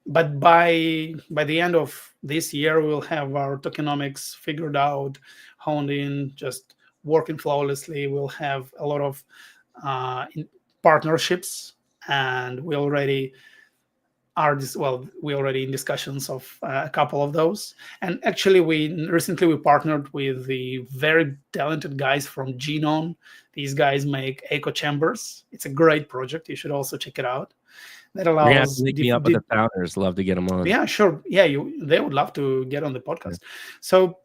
but by the end of this year, we'll have our tokenomics figured out, honed in, just working flawlessly. We'll have a lot of partnerships, and we already in discussions of a couple of those. And actually, we partnered with the very talented guys from Genome. These guys make echo chambers. It's a great project. You should also check it out. That You're gonna have to allows link me up with the founders. Love to get them on. yeah, sure. Yeah, they would love to get on the Yeah. podcast. So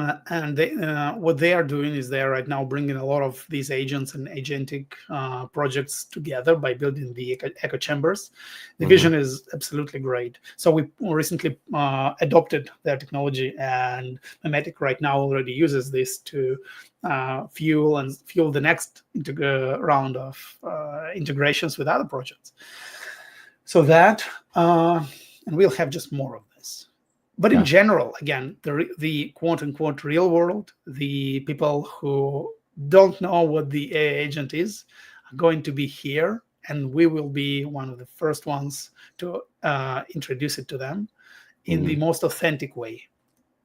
And what they are doing is they are right now bringing a lot of these agents and agentic projects together by building the echo chambers. The Hmm. vision is absolutely great. So we recently adopted their technology, and Memetic right now already uses this to fuel the next round of integrations with other projects. So that, and we'll have just more of this. But in Yeah. general, again, the quote unquote real world, the people who don't know what the AI agent is, are going to be here, and we will be one of the first ones to introduce it to them in the Hmm. most authentic way.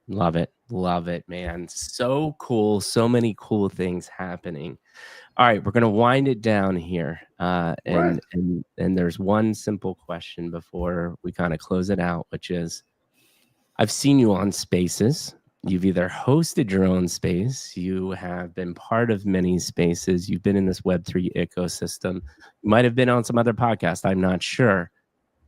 Love it. Love it, man. So cool. So many cool things happening. All right, we're gonna wind it down here. Right. And there's one simple question before we kind of close it out, which is I've seen you on spaces. You've either hosted your own space, you have been part of many spaces, you've been in this Web3 ecosystem. You might have been on some other podcast. I'm not sure.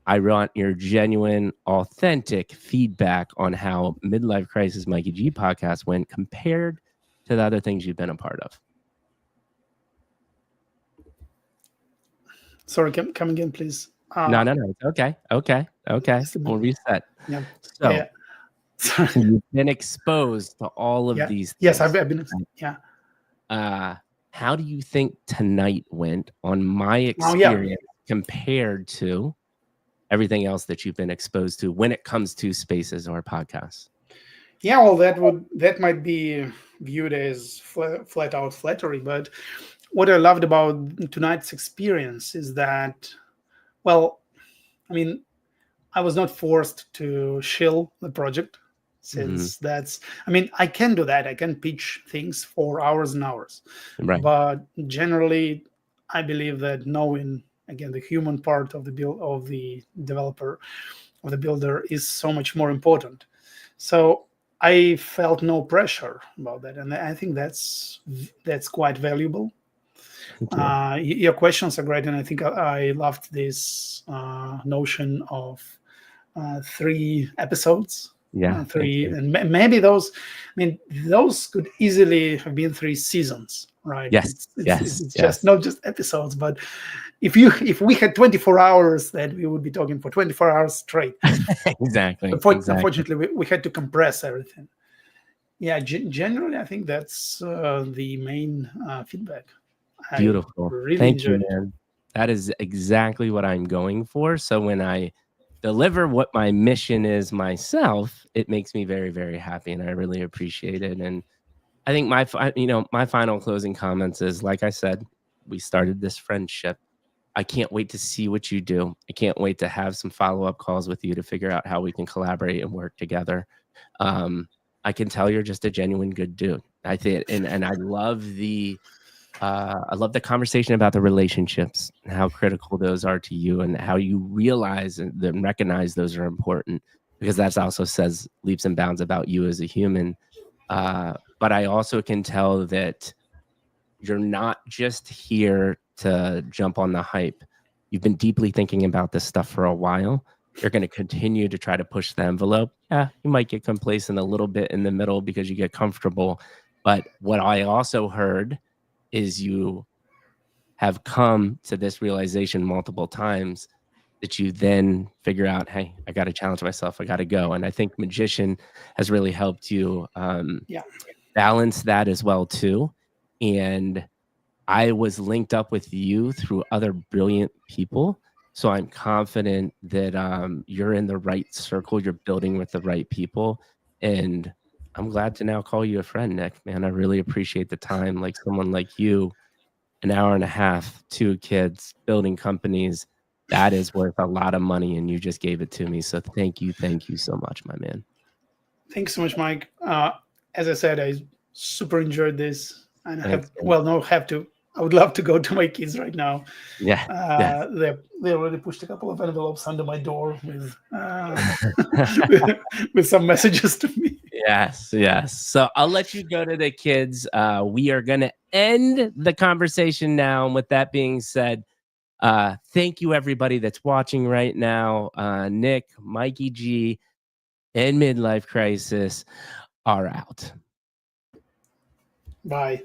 I want your genuine, authentic feedback on how Midlife Crisis Mikey G podcast went compared to the other things you've been a part of. Sorry, come again, please. No, no, no. It's okay. Okay. Okay. Just a We'll minute. reset. Yeah, yeah, So yeah. Sorry. you've been exposed to all of Yeah. these Yes, things. I've been. Yeah. Uh, how do you think tonight went on my Oh, yeah. experience compared to everything else that you've been exposed to when it comes to spaces or podcasts? Yeah, well, that might be viewed as flat out flattery, but what I loved about tonight's experience is that, well, I mean, I was not forced to shill the project, Hmm. since I mean, I can do that. I can pitch things for hours and hours, Right. but generally, I believe that knowing again the human part of the build of the developer of the builder is so much more important. So I felt no pressure about that, and I think that's quite valuable. Thank you. Your questions are great, and I think I loved this notion of 3 episodes, Yeah. Thank three, you. and maybe those. I mean, those could easily have been 3 seasons, right? Yes. It's Yes. just Yes. not just episodes, but if we had 24 hours, then we would be talking for 24 hours straight. Exactly. Exactly. Unfortunately, we had to compress everything. Yeah, generally, I think that's the main feedback. I Beautiful. really Thank you, enjoyed it. man. That is exactly what I'm going for. So when I deliver what my mission is myself, it makes me very, very happy, and I really appreciate it. And I think my final closing comments is, like I said, we started this friendship. I can't wait to see what you do. I can't wait to have some follow-up calls with you to figure out how we can collaborate and work together. Um, I can tell you're just a genuine good dude. I think, and I love the conversation about the relationships and how critical those are to you, and how you realize and then recognize those are important, because that also says leaps and bounds about you as a human. But I also can tell that you're not just here to jump on the hype. You've been deeply thinking about this stuff for a while. You're going to continue to try to push the envelope. Yeah, you might get complacent a little bit in the middle because you get comfortable. But what I also heard is you have come to this realization multiple times, that you then figure out, hey, I got to challenge myself. I got to go. And I think Magician has really helped you Yeah, balance that as well too. And I was linked up with you through other brilliant people. So I'm confident that you're in the right circle, you're building with the right people. And I'm glad to now call you a friend, Nick. Man, I really appreciate the time. Like someone like you, an hour and a half, 2 kids, building companies, that is worth a lot of money. And you just gave it to me. So thank you so much, my man. thanks so much, Mike. As I said, I super enjoyed this, and I have Thanks, man. well, no, have to. I would love to go to my kids right now. Yeah. Yes. They already pushed a couple of envelopes under my door with with some messages to me. Yes, yes. So I'll let you go to the kids. We are going to end the conversation now. And with that being said, thank you everybody that's watching right now. Nick, Mikey G, and Midlife Crisis are out. Bye.